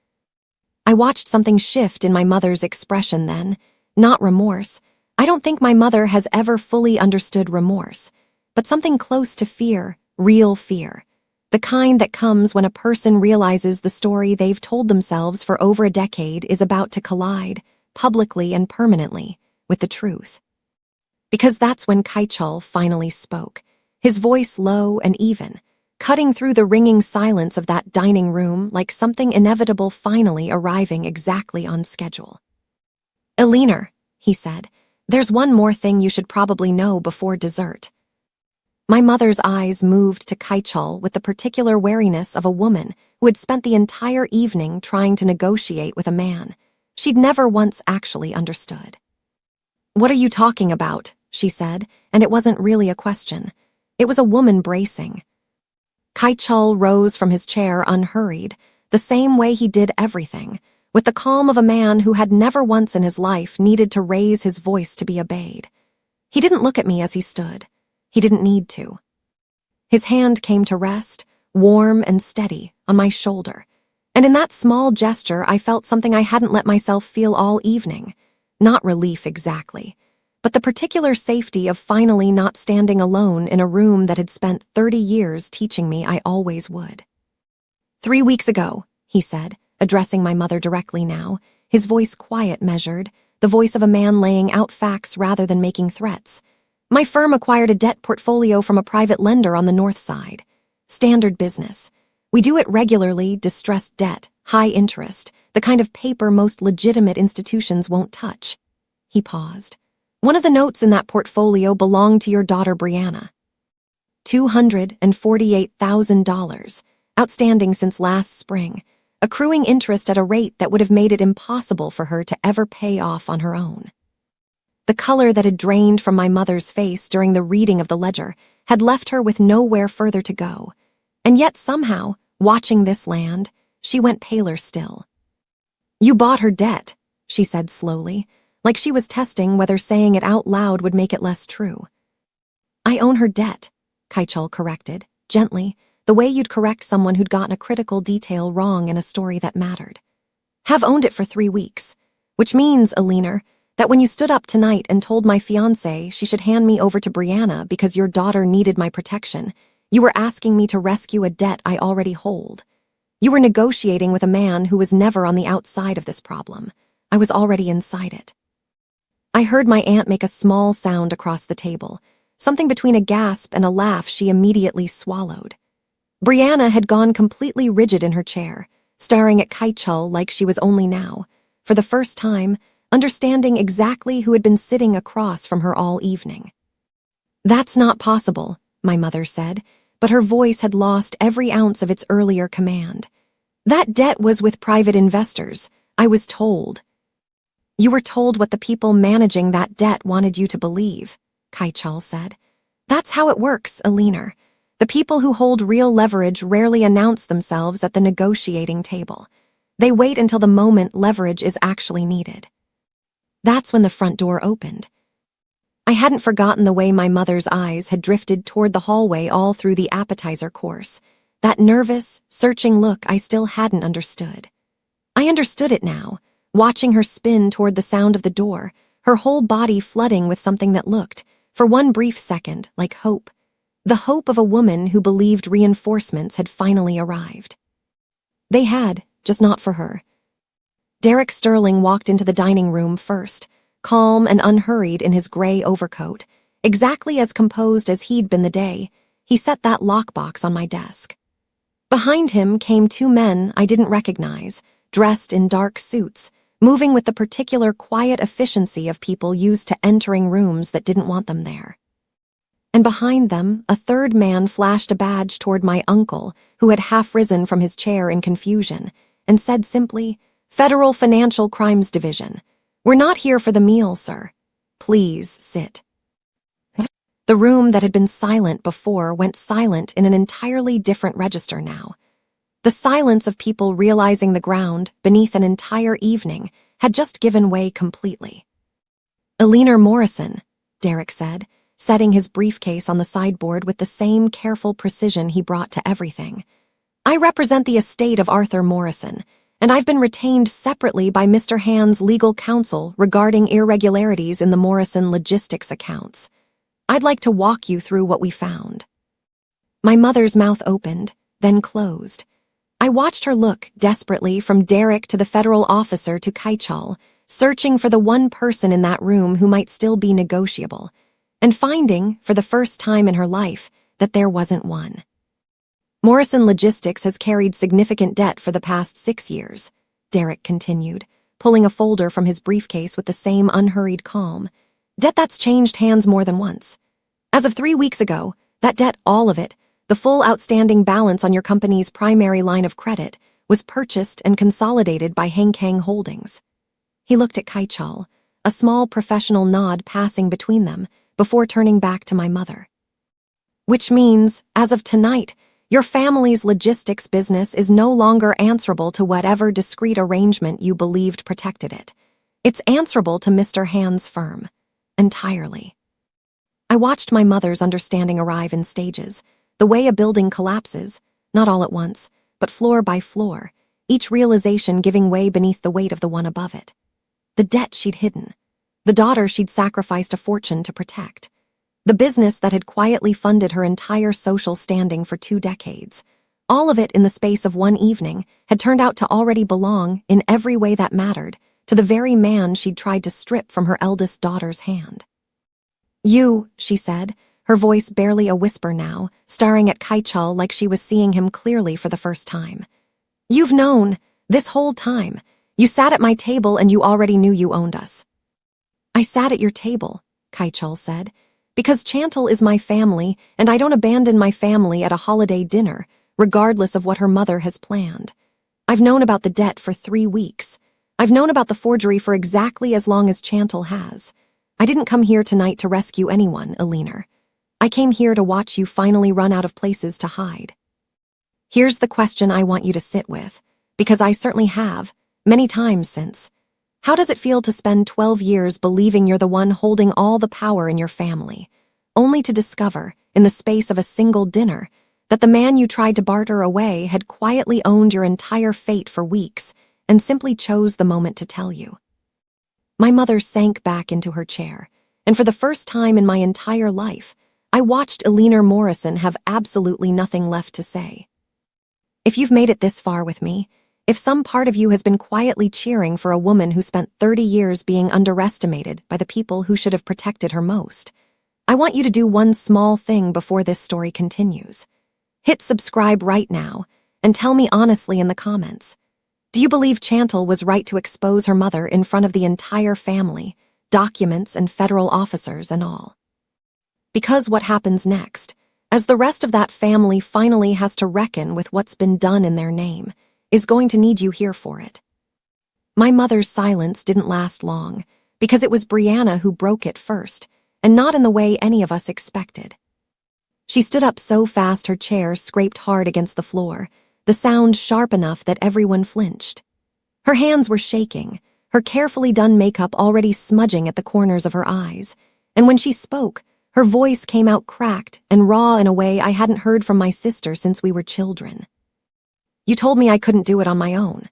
I watched something shift in my mother's expression then, not remorse. I don't think my mother has ever fully understood remorse, but something close to fear, real fear. The kind that comes when a person realizes the story they've told themselves for over a decade is about to collide, publicly and permanently, with the truth. Because that's when Kaichul finally spoke, his voice low and even, cutting through the ringing silence of that dining room like something inevitable finally arriving exactly on schedule. "Eliner," he said, "there's one more thing you should probably know before dessert." My mother's eyes moved to Kaichul with the particular wariness of a woman who had spent the entire evening trying to negotiate with a man she'd never once actually understood. "What are you talking about?" she said, and it wasn't really a question. It was a woman bracing. Kaichul rose from his chair unhurried, the same way he did everything, with the calm of a man who had never once in his life needed to raise his voice to be obeyed. He didn't look at me as he stood. He didn't need to. His hand came to rest, warm and steady, on my shoulder, and in that small gesture I felt something I hadn't let myself feel all evening. Not relief exactly, but the particular safety of finally not standing alone in a room that had spent 30 years teaching me I always would. "3 weeks ago," he said, addressing my mother directly now, his voice quiet, measured, the voice of a man laying out facts rather than making threats. "My firm acquired a debt portfolio from a private lender on the north side. Standard business. We do it regularly, distressed debt, high interest, the kind of paper most legitimate institutions won't touch." He paused. "One of the notes in that portfolio belonged to your daughter Brianna. $248,000, outstanding since last spring, accruing interest at a rate that would have made it impossible for her to ever pay off on her own." The color that had drained from my mother's face during the reading of the ledger had left her with nowhere further to go, and yet somehow, watching this land, she went paler still. "You bought her debt," she said slowly, like she was testing whether saying it out loud would make it less true. "I own her debt," Kaichul corrected, gently, the way you'd correct someone who'd gotten a critical detail wrong in a story that mattered. "Have owned it for 3 weeks, which means, Eliner, that when you stood up tonight and told my fiancé she should hand me over to Brianna because your daughter needed my protection, you were asking me to rescue a debt I already hold. You were negotiating with a man who was never on the outside of this problem. I was already inside it." I heard my aunt make a small sound across the table, something between a gasp and a laugh she immediately swallowed. Brianna had gone completely rigid in her chair, staring at Kaichul like she was only now, for the first time, understanding exactly who had been sitting across from her all evening. "That's not possible," my mother said, but her voice had lost every ounce of its earlier command. "That debt was with private investors, I was told." "You were told what the people managing that debt wanted you to believe," Kaichul said. "That's how it works, Eliner. The people who hold real leverage rarely announce themselves at the negotiating table. They wait until the moment leverage is actually needed." That's when the front door opened. I hadn't forgotten the way my mother's eyes had drifted toward the hallway all through the appetizer course, that nervous, searching look I still hadn't understood. I understood it now, watching her spin toward the sound of the door, her whole body flooding with something that looked, for one brief second, like hope. The hope of a woman who believed reinforcements had finally arrived. They had, just not for her. Derek Sterling walked into the dining room first, calm and unhurried in his gray overcoat, exactly as composed as he'd been the day. He set that lockbox on my desk. Behind him came 2 men I didn't recognize, dressed in dark suits, moving with the particular quiet efficiency of people used to entering rooms that didn't want them there. And behind them, a 3rd man flashed a badge toward my uncle, who had half risen from his chair in confusion, and said simply, "Federal Financial Crimes Division. We're not here for the meal, sir. Please sit." The room that had been silent before went silent in an entirely different register now. The silence of people realizing the ground, beneath an entire evening, had just given way completely. "Eliner Morrison," Derek said, setting his briefcase on the sideboard with the same careful precision he brought to everything. "I represent the estate of Arthur Morrison, and I've been retained separately by Mr. Hand's legal counsel regarding irregularities in the Morrison logistics accounts. I'd like to walk you through what we found." My mother's mouth opened, then closed. I watched her look desperately from Derek to the federal officer to Kaichal, searching for the one person in that room who might still be negotiable, and finding, for the first time in her life, that there wasn't one. "Morrison Logistics has carried significant debt for the past 6 years," Derek continued, pulling a folder from his briefcase with the same unhurried calm. "Debt that's changed hands more than once. As of 3 weeks ago, that debt, all of it, the full outstanding balance on your company's primary line of credit, was purchased and consolidated by Hang Kang Holdings." He looked at Kaichal, a small professional nod passing between them, before turning back to my mother. "Which means, as of tonight, your family's logistics business is no longer answerable to whatever discrete arrangement you believed protected it. It's answerable to Mr. Hand's firm. Entirely." I watched my mother's understanding arrive in stages, the way a building collapses, not all at once, but floor by floor, each realization giving way beneath the weight of the one above it. The debt she'd hidden, the daughter she'd sacrificed a fortune to protect, the business that had quietly funded her entire social standing for 2 decades, all of it in the space of one evening had turned out to already belong, in every way that mattered, to the very man she'd tried to strip from her eldest daughter's hand. "You," she said, her voice barely a whisper now, staring at Kaichal like she was seeing him clearly for the first time. "You've known, this whole time. You sat at my table and you already knew you owned us." "I sat at your table," Kaichal said, "because Chantal is my family and I don't abandon my family at a holiday dinner, regardless of what her mother has planned. I've known about the debt for 3 weeks. I've known about the forgery for exactly as long as Chantal has. I didn't come here tonight to rescue anyone, Alina. I came here to watch you finally run out of places to hide. Here's the question I want you to sit with, because I certainly have, many times since. How does it feel to spend 12 years believing you're the one holding all the power in your family, only to discover, in the space of a single dinner, that the man you tried to barter away had quietly owned your entire fate for weeks and simply chose the moment to tell you?" My mother sank back into her chair, and for the first time in my entire life, I watched Alina Morrison have absolutely nothing left to say. "If you've made it this far with me, if some part of you has been quietly cheering for a woman who spent 30 years being underestimated by the people who should have protected her most, I want you to do one small thing before this story continues. Hit subscribe right now and tell me honestly in the comments. Do you believe Chantal was right to expose her mother in front of the entire family, documents and federal officers and all? Because what happens next, as the rest of that family finally has to reckon with what's been done in their name, is going to need you here for it." My mother's silence didn't last long, because it was Brianna who broke it first, and not in the way any of us expected. She stood up so fast her chair scraped hard against the floor, the sound sharp enough that everyone flinched. Her hands were shaking, her carefully done makeup already smudging at the corners of her eyes, and when she spoke, her voice came out cracked and raw in a way I hadn't heard from my sister since we were children. "You told me I couldn't do it on my own."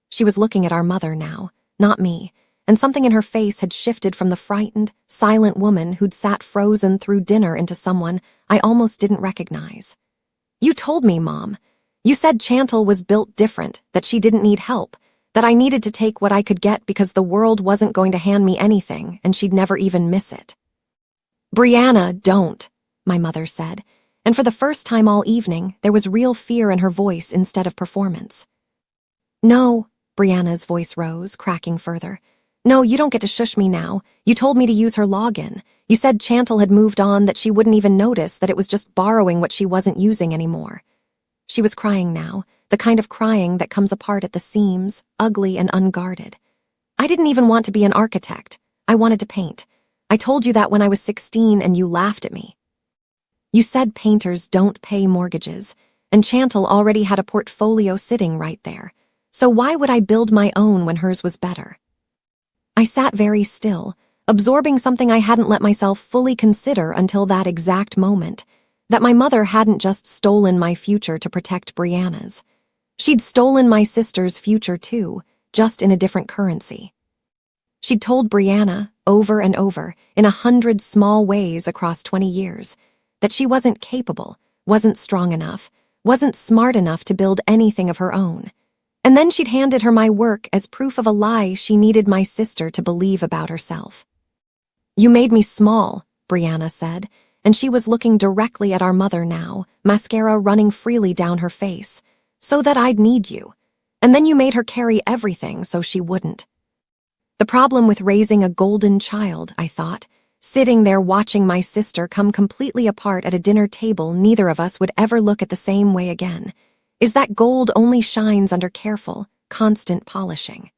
She was looking at our mother now, not me, and something in her face had shifted from the frightened, silent woman who'd sat frozen through dinner into someone I almost didn't recognize. "You told me, Mom. You said Chantal was built different, that she didn't need help, that I needed to take what I could get because the world wasn't going to hand me anything and she'd never even miss it." "Brianna, don't," my mother said, and for the first time all evening, there was real fear in her voice instead of performance. "No," Brianna's voice rose, cracking further. "No, you don't get to shush me now. You told me to use her login. You said Chantal had moved on, that she wouldn't even notice, that it was just borrowing what she wasn't using anymore." She was crying now, the kind of crying that comes apart at the seams, ugly and unguarded. "I didn't even want to be an architect. I wanted to paint. I told you that when I was 16 and you laughed at me. You said painters don't pay mortgages, and Chantal already had a portfolio sitting right there. So why would I build my own when hers was better?" I sat very still, absorbing something I hadn't let myself fully consider until that exact moment, that my mother hadn't just stolen my future to protect Brianna's. She'd stolen my sister's future too, just in a different currency. She'd told Brianna, over and over, in 100 small ways across 20 years, that she wasn't capable, wasn't strong enough, wasn't smart enough to build anything of her own. And then she'd handed her my work as proof of a lie she needed my sister to believe about herself. "You made me small," Brianna said, and she was looking directly at our mother now, mascara running freely down her face, "so that I'd need you. And then you made her carry everything so she wouldn't." The problem with raising a golden child, I thought, sitting there watching my sister come completely apart at a dinner table neither of us would ever look at the same way again, is that gold only shines under careful, constant polishing.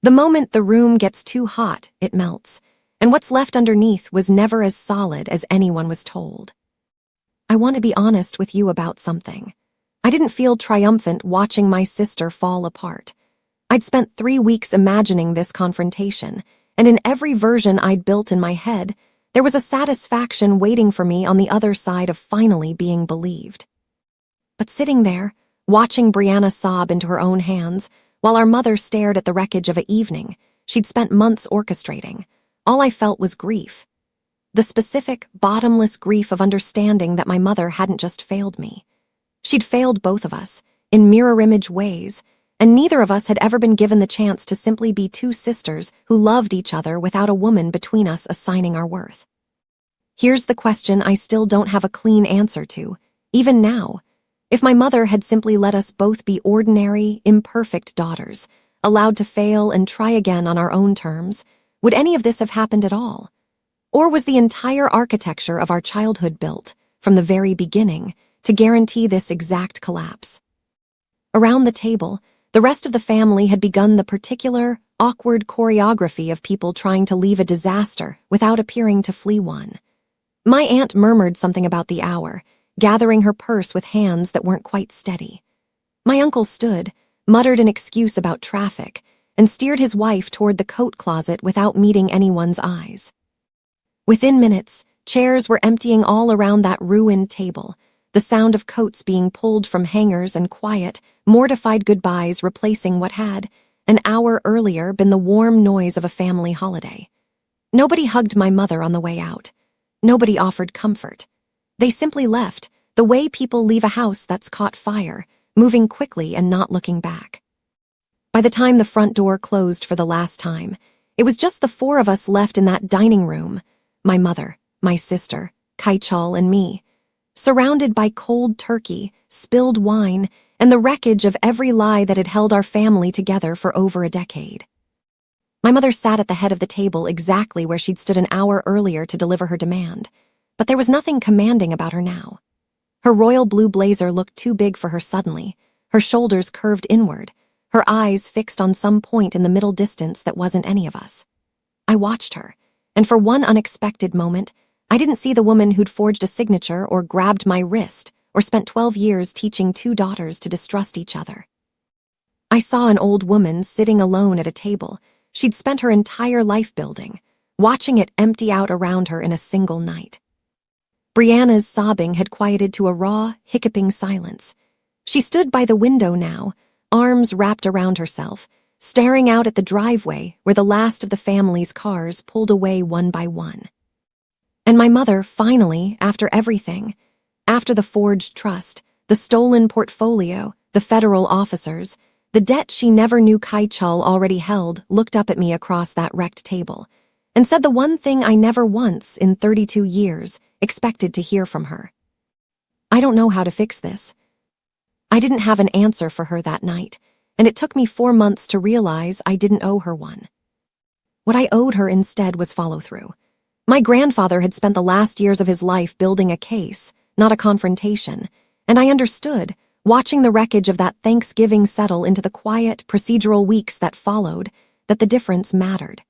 The moment the room gets too hot, it melts, and what's left underneath was never as solid as anyone was told. I want to be honest with you about something. I didn't feel triumphant watching my sister fall apart. I'd spent 3 weeks imagining this confrontation, and in every version I'd built in my head, there was a satisfaction waiting for me on the other side of finally being believed. But sitting there, watching Brianna sob into her own hands, while our mother stared at the wreckage of an evening she'd spent months orchestrating, all I felt was grief. The specific, bottomless grief of understanding that my mother hadn't just failed me. She'd failed both of us, in mirror image ways, and neither of us had ever been given the chance to simply be two sisters who loved each other without a woman between us assigning our worth. Here's the question I still don't have a clean answer to, even now. If my mother had simply let us both be ordinary, imperfect daughters, allowed to fail and try again on our own terms, would any of this have happened at all? Or was the entire architecture of our childhood built, from the very beginning, to guarantee this exact collapse? Around the table, the rest of the family had begun the particular, awkward choreography of people trying to leave a disaster without appearing to flee one. My aunt murmured something about the hour, gathering her purse with hands that weren't quite steady. My uncle stood, muttered an excuse about traffic, and steered his wife toward the coat closet without meeting anyone's eyes. Within minutes, chairs were emptying all around that ruined table, the sound of coats being pulled from hangers and quiet, mortified goodbyes replacing what had, an hour earlier, been the warm noise of a family holiday. Nobody hugged my mother on the way out. Nobody offered comfort. They simply left, the way people leave a house that's caught fire, moving quickly and not looking back. By the time the front door closed for the last time, it was just the 4 of us left in that dining room, my mother, my sister, Kaichal, and me, surrounded by cold turkey, spilled wine, and the wreckage of every lie that had held our family together for over a decade. My mother sat at the head of the table exactly where she'd stood an hour earlier to deliver her demand, but there was nothing commanding about her now. Her royal blue blazer looked too big for her suddenly, her shoulders curved inward, her eyes fixed on some point in the middle distance that wasn't any of us. I watched her, and for one unexpected moment, I didn't see the woman who'd forged a signature or grabbed my wrist or spent 12 years teaching 2 daughters to distrust each other. I saw an old woman sitting alone at a table she'd spent her entire life building, watching it empty out around her in a single night. Brianna's sobbing had quieted to a raw, hiccuping silence. She stood by the window now, arms wrapped around herself, staring out at the driveway where the last of the family's cars pulled away one by one. And my mother, finally, after everything, after the forged trust, the stolen portfolio, the federal officers, the debt she never knew Kaichal already held, looked up at me across that wrecked table and said the one thing I never once, in 32 years, expected to hear from her. I don't know how to fix this. I didn't have an answer for her that night, and it took me 4 months to realize I didn't owe her one. What I owed her instead was follow-through. My grandfather had spent the last years of his life building a case, not a confrontation, and I understood, watching the wreckage of that Thanksgiving settle into the quiet, procedural weeks that followed, that the difference mattered.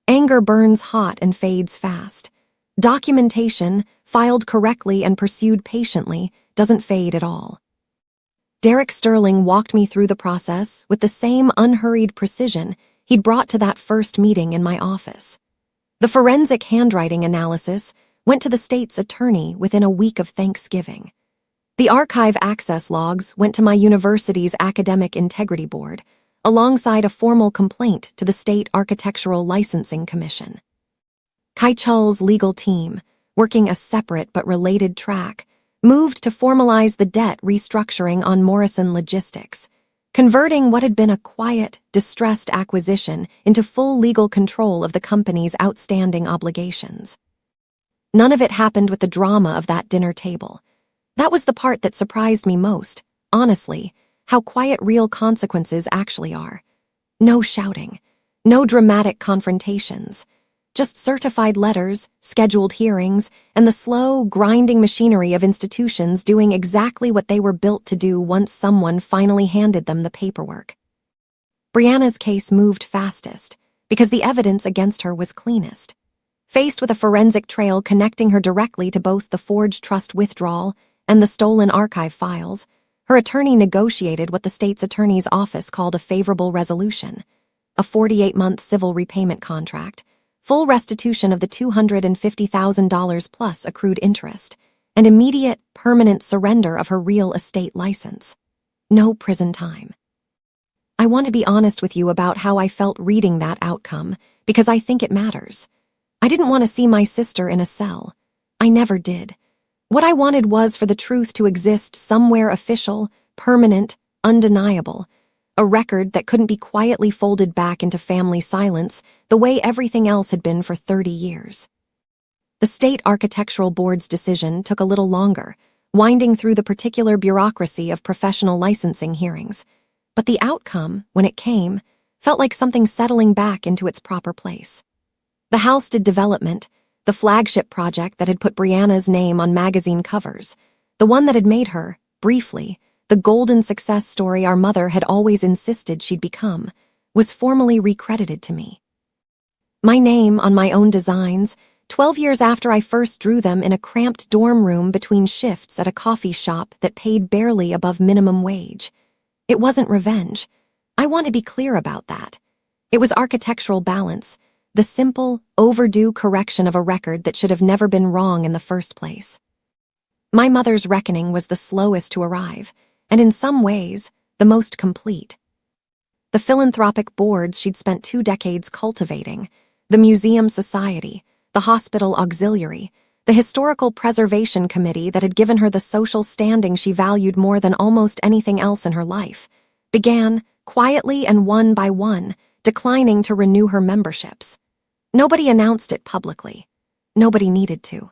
Anger burns hot and fades fast. Documentation, filed correctly and pursued patiently, doesn't fade at all. Derek Sterling walked me through the process with the same unhurried precision he'd brought to that first meeting in my office. The forensic handwriting analysis went to the state's attorney within a week of Thanksgiving. The archive access logs went to my university's Academic Integrity Board, alongside a formal complaint to the State Architectural Licensing Commission. Kai-chul's legal team, working a separate but related track, moved to formalize the debt restructuring on Morrison Logistics, converting what had been a quiet, distressed acquisition into full legal control of the company's outstanding obligations. None of it happened with the drama of that dinner table. That was the part that surprised me most, honestly, how quiet real consequences actually are. No shouting, no dramatic confrontations, just certified letters, scheduled hearings, and the slow, grinding machinery of institutions doing exactly what they were built to do once someone finally handed them the paperwork. Brianna's case moved fastest because the evidence against her was cleanest. Faced with a forensic trail connecting her directly to both the forged trust withdrawal and the stolen archive files, her attorney negotiated what the state's attorney's office called a favorable resolution, a 48-month civil repayment contract, full restitution of the $250,000 plus accrued interest, and immediate, permanent surrender of her real estate license. No prison time. I want to be honest with you about how I felt reading that outcome, because I think it matters. I didn't want to see my sister in a cell. I never did. What I wanted was for the truth to exist somewhere official, permanent, undeniable, a record that couldn't be quietly folded back into family silence the way everything else had been for 30 years. The State Architectural Board's decision took a little longer, winding through the particular bureaucracy of professional licensing hearings. But the outcome, when it came, felt like something settling back into its proper place. The Halstead development, the flagship project that had put Brianna's name on magazine covers, the one that had made her, briefly, the golden success story our mother had always insisted she'd become, was formally recredited to me. My name on my own designs, 12 years after I first drew them in a cramped dorm room between shifts at a coffee shop that paid barely above minimum wage. It wasn't revenge. I want to be clear about that. It was architectural balance, the simple, overdue correction of a record that should have never been wrong in the first place. My mother's reckoning was the slowest to arrive, and in some ways, the most complete. The philanthropic boards she'd spent 2 decades cultivating, the Museum Society, the Hospital Auxiliary, the Historical Preservation Committee that had given her the social standing she valued more than almost anything else in her life, began, quietly and one by one, declining to renew her memberships. Nobody announced it publicly. Nobody needed to.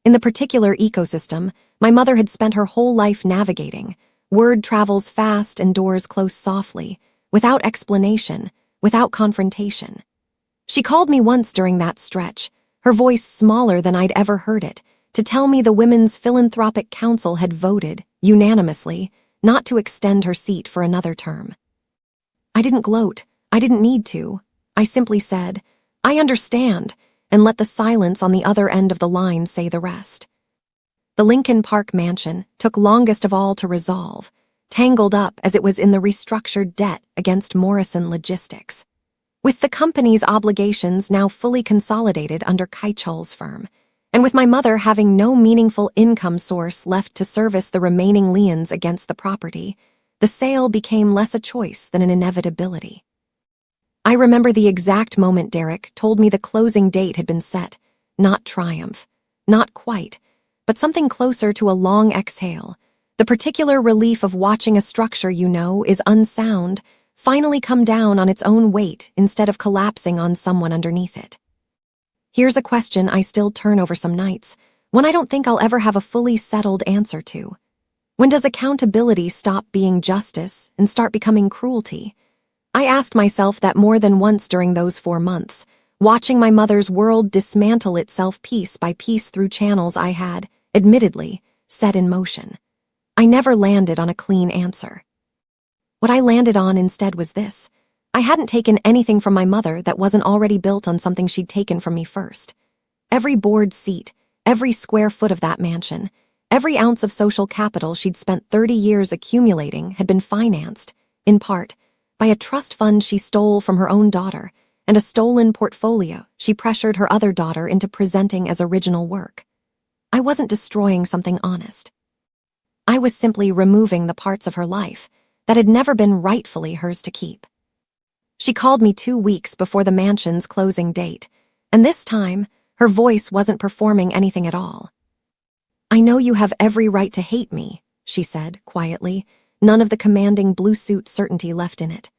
In the particular ecosystem, my mother had spent her whole life navigating. Word travels fast and doors close softly, without explanation, without confrontation. She called me once during that stretch, her voice smaller than I'd ever heard it, to tell me the Women's Philanthropic Council had voted, unanimously, not to extend her seat for another term. I didn't gloat. I didn't need to. I simply said, "I understand," and let the silence on the other end of the line say the rest. The Lincoln Park mansion took longest of all to resolve, tangled up as it was in the restructured debt against Morrison Logistics. With the company's obligations now fully consolidated under Kai-chul's firm, and with my mother having no meaningful income source left to service the remaining liens against the property, the sale became less a choice than an inevitability. I remember the exact moment Derek told me the closing date had been set, not triumph, not quite, but something closer to a long exhale, the particular relief of watching a structure you know is unsound finally come down on its own weight instead of collapsing on someone underneath it. Here's a question I still turn over some nights, one I don't think I'll ever have a fully settled answer to. When does accountability stop being justice and start becoming cruelty? I asked myself that more than once during those 4 months, watching my mother's world dismantle itself piece by piece through channels I had, admittedly, set in motion. I never landed on a clean answer. What I landed on instead was this. I hadn't taken anything from my mother that wasn't already built on something she'd taken from me first. Every board seat, every square foot of that mansion, every ounce of social capital she'd spent 30 years accumulating had been financed, in part, by a trust fund she stole from her own daughter and a stolen portfolio she pressured her other daughter into presenting as original work. I wasn't destroying something honest. I was simply removing the parts of her life that had never been rightfully hers to keep. She called me 2 weeks before the mansion's closing date, and this time, her voice wasn't performing anything at all. "I know you have every right to hate me," she said, quietly, none of the commanding blue suit certainty left in it.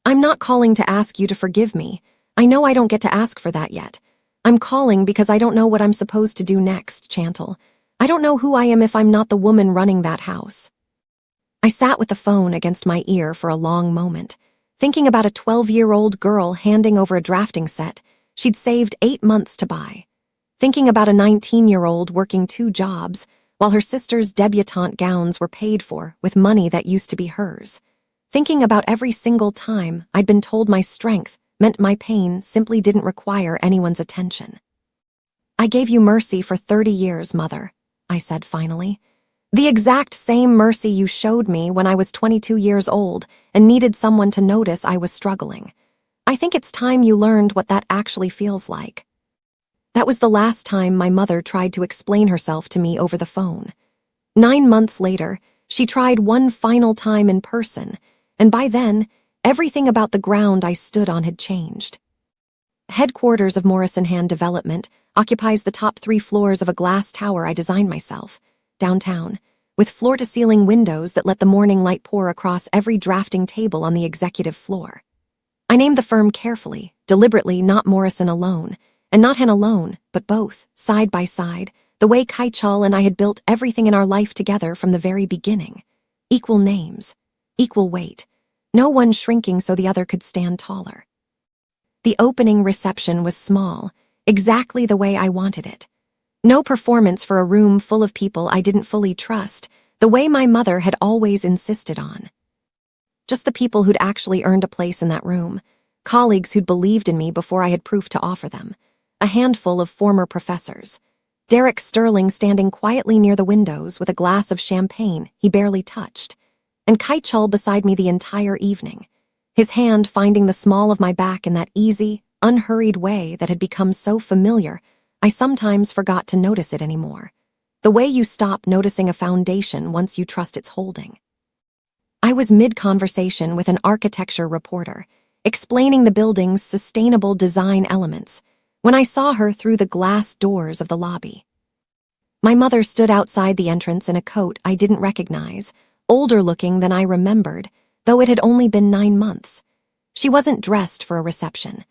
"I'm not calling to ask you to forgive me. I know I don't get to ask for that yet. I'm calling because I don't know what I'm supposed to do next, Chantal. I don't know who I am if I'm not the woman running that house." I sat with the phone against my ear for a long moment, thinking about a 12-year-old girl handing over a drafting set she'd saved 8 months to buy. Thinking about a 19-year-old working 2 jobs while her sister's debutante gowns were paid for with money that used to be hers. Thinking about every single time I'd been told my strength meant my pain simply didn't require anyone's attention. "I gave you mercy for 30 years, Mother," I said finally. "The exact same mercy you showed me when I was 22 years old and needed someone to notice I was struggling. I think it's time you learned what that actually feels like." That was the last time my mother tried to explain herself to me over the phone. 9 months later, she tried one final time in person, and by then, everything about the ground I stood on had changed. Headquarters of Morrison Hand Development occupies the top 3 floors of a glass tower I designed myself, downtown, with floor-to-ceiling windows that let the morning light pour across every drafting table on the executive floor. I named the firm carefully, deliberately, not Morrison alone, and not Han alone, but both, side by side, the way Kai-Chul and I had built everything in our life together from the very beginning. Equal names, equal weight, no one shrinking so the other could stand taller. The opening reception was small, exactly the way I wanted it. No performance for a room full of people I didn't fully trust, the way my mother had always insisted on. Just the people who'd actually earned a place in that room, colleagues who'd believed in me before I had proof to offer them, a handful of former professors. Derek Sterling standing quietly near the windows with a glass of champagne he barely touched, and Kai-Chul beside me the entire evening, his hand finding the small of my back in that easy, unhurried way that had become so familiar I sometimes forgot to notice it anymore. The way you stop noticing a foundation once you trust its holding. I was mid-conversation with an architecture reporter, explaining the building's sustainable design elements, when I saw her through the glass doors of the lobby. My mother stood outside the entrance in a coat I didn't recognize, older looking than I remembered, though it had only been 9 months. She wasn't dressed for a reception.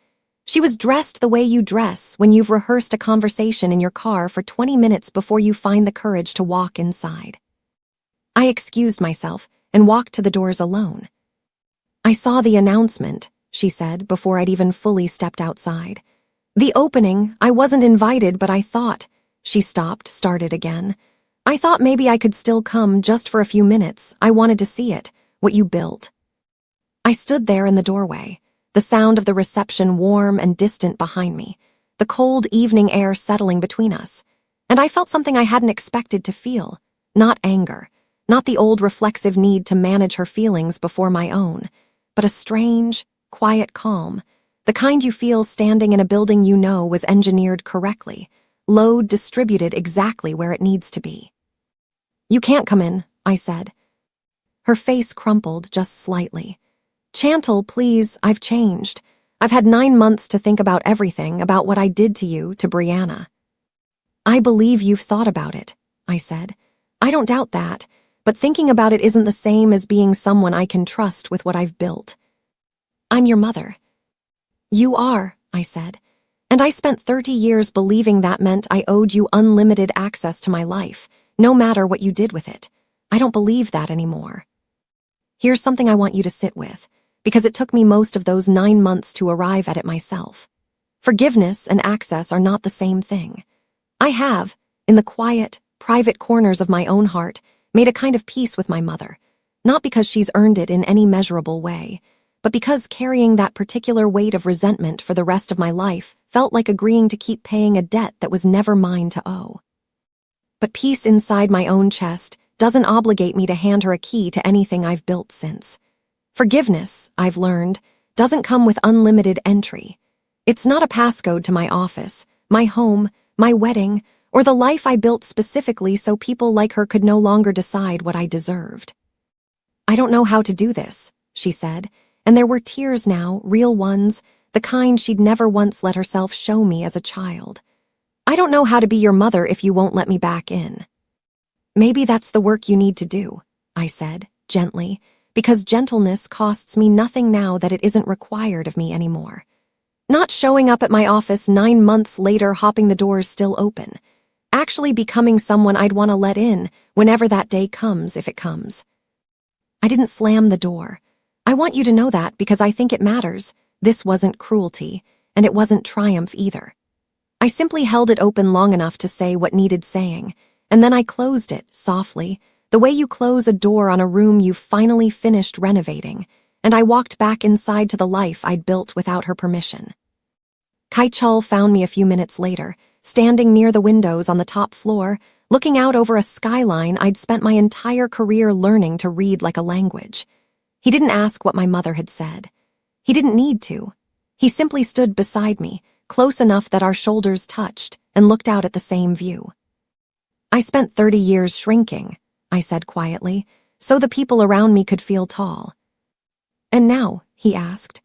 She was dressed the way you dress when you've rehearsed a conversation in your car for 20 minutes before you find the courage to walk inside. I excused myself and walked to the doors alone. "I saw the announcement," she said before I'd even fully stepped outside. "The opening, I wasn't invited, but I thought—" She stopped, started again. "I thought maybe I could still come just for a few minutes. I wanted to see it, what you built." I stood there in the doorway, the sound of the reception warm and distant behind me, the cold evening air settling between us, and I felt something I hadn't expected to feel, not anger, not the old reflexive need to manage her feelings before my own, but a strange, quiet calm, the kind you feel standing in a building you know was engineered correctly, load distributed exactly where it needs to be. "You can't come in," I said. Her face crumpled just slightly. "Chantal, please, I've changed. I've had 9 months to think about everything, about what I did to you, to Brianna." "I believe you've thought about it," I said. "I don't doubt that, but thinking about it isn't the same as being someone I can trust with what I've built. I'm your mother." "You are," I said, "and I spent 30 years believing that meant I owed you unlimited access to my life, no matter what you did with it. I don't believe that anymore. Here's something I want you to sit with, because it took me most of those 9 months to arrive at it myself. Forgiveness and access are not the same thing. I have, in the quiet, private corners of my own heart, made a kind of peace with my mother, not because she's earned it in any measurable way, but because carrying that particular weight of resentment for the rest of my life felt like agreeing to keep paying a debt that was never mine to owe. But peace inside my own chest doesn't obligate me to hand her a key to anything I've built since. Forgiveness, I've learned, doesn't come with unlimited entry. It's not a passcode to my office, my home, my wedding, or the life I built specifically so people like her could no longer decide what I deserved. "I don't know how to do this," she said, and there were tears now, real ones, the kind she'd never once let herself show me as a child. "I don't know how to be your mother if you won't let me back in." "Maybe that's the work you need to do," I said, gently, because gentleness costs me nothing now that it isn't required of me anymore. Not showing up at my office 9 months later hopping the doors still open. Actually becoming someone I'd want to let in whenever that day comes, if it comes. I didn't slam the door. I want you to know that because I think it matters. This wasn't cruelty, and it wasn't triumph either. I simply held it open long enough to say what needed saying, and then I closed it, softly, the way you close a door on a room you've finally finished renovating, and I walked back inside to the life I'd built without her permission. Kai-chul found me a few minutes later, standing near the windows on the top floor, looking out over a skyline I'd spent my entire career learning to read like a language. He didn't ask what my mother had said. He didn't need to. He simply stood beside me, close enough that our shoulders touched, and looked out at the same view. "I spent 30 years shrinking," I said quietly, so the people around me could feel tall. "And now?" he asked.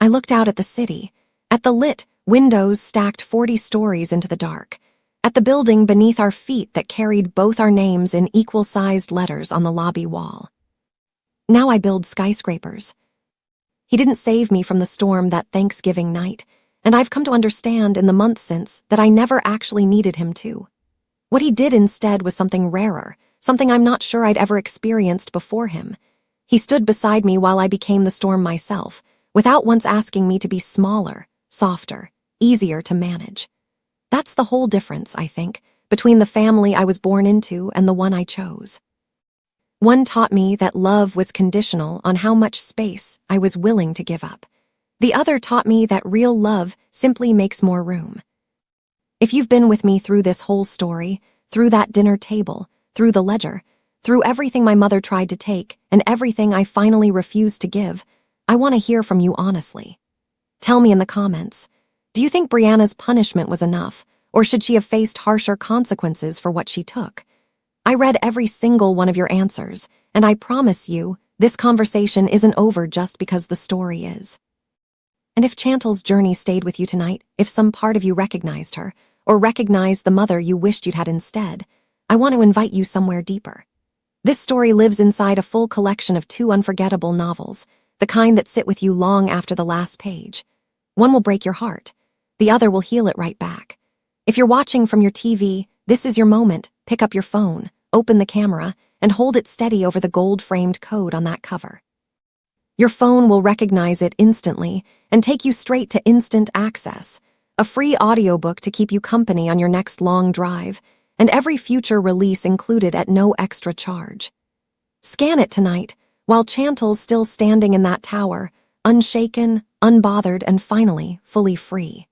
I looked out at the city, at the lit windows stacked 40 stories into the dark, at the building beneath our feet that carried both our names in equal-sized letters on the lobby wall. "Now I build skyscrapers." He didn't save me from the storm that Thanksgiving night, and I've come to understand in the months since that I never actually needed him to. What he did instead was something rarer, something I'm not sure I'd ever experienced before him. He stood beside me while I became the storm myself, without once asking me to be smaller, softer, easier to manage. That's the whole difference, I think, between the family I was born into and the one I chose. One taught me that love was conditional on how much space I was willing to give up. The other taught me that real love simply makes more room. If you've been with me through this whole story, through that dinner table, through the ledger, through everything my mother tried to take and everything I finally refused to give, I want to hear from you honestly. Tell me in the comments, do you think Brianna's punishment was enough, or should she have faced harsher consequences for what she took? I read every single one of your answers, and I promise you, this conversation isn't over just because the story is. And if Chantal's journey stayed with you tonight, if some part of you recognized her, or recognized the mother you wished you'd had instead, I want to invite you somewhere deeper. This story lives inside a full collection of 2 unforgettable novels, the kind that sit with you long after the last page. One will break your heart, the other will heal it right back. If you're watching from your TV, this is your moment. Pick up your phone, open the camera, and hold it steady over the gold-framed code on that cover. Your phone will recognize it instantly and take you straight to instant access, a free audiobook to keep you company on your next long drive, and every future release included at no extra charge. Scan it tonight, while Chantal's still standing in that tower, unshaken, unbothered, and finally fully free.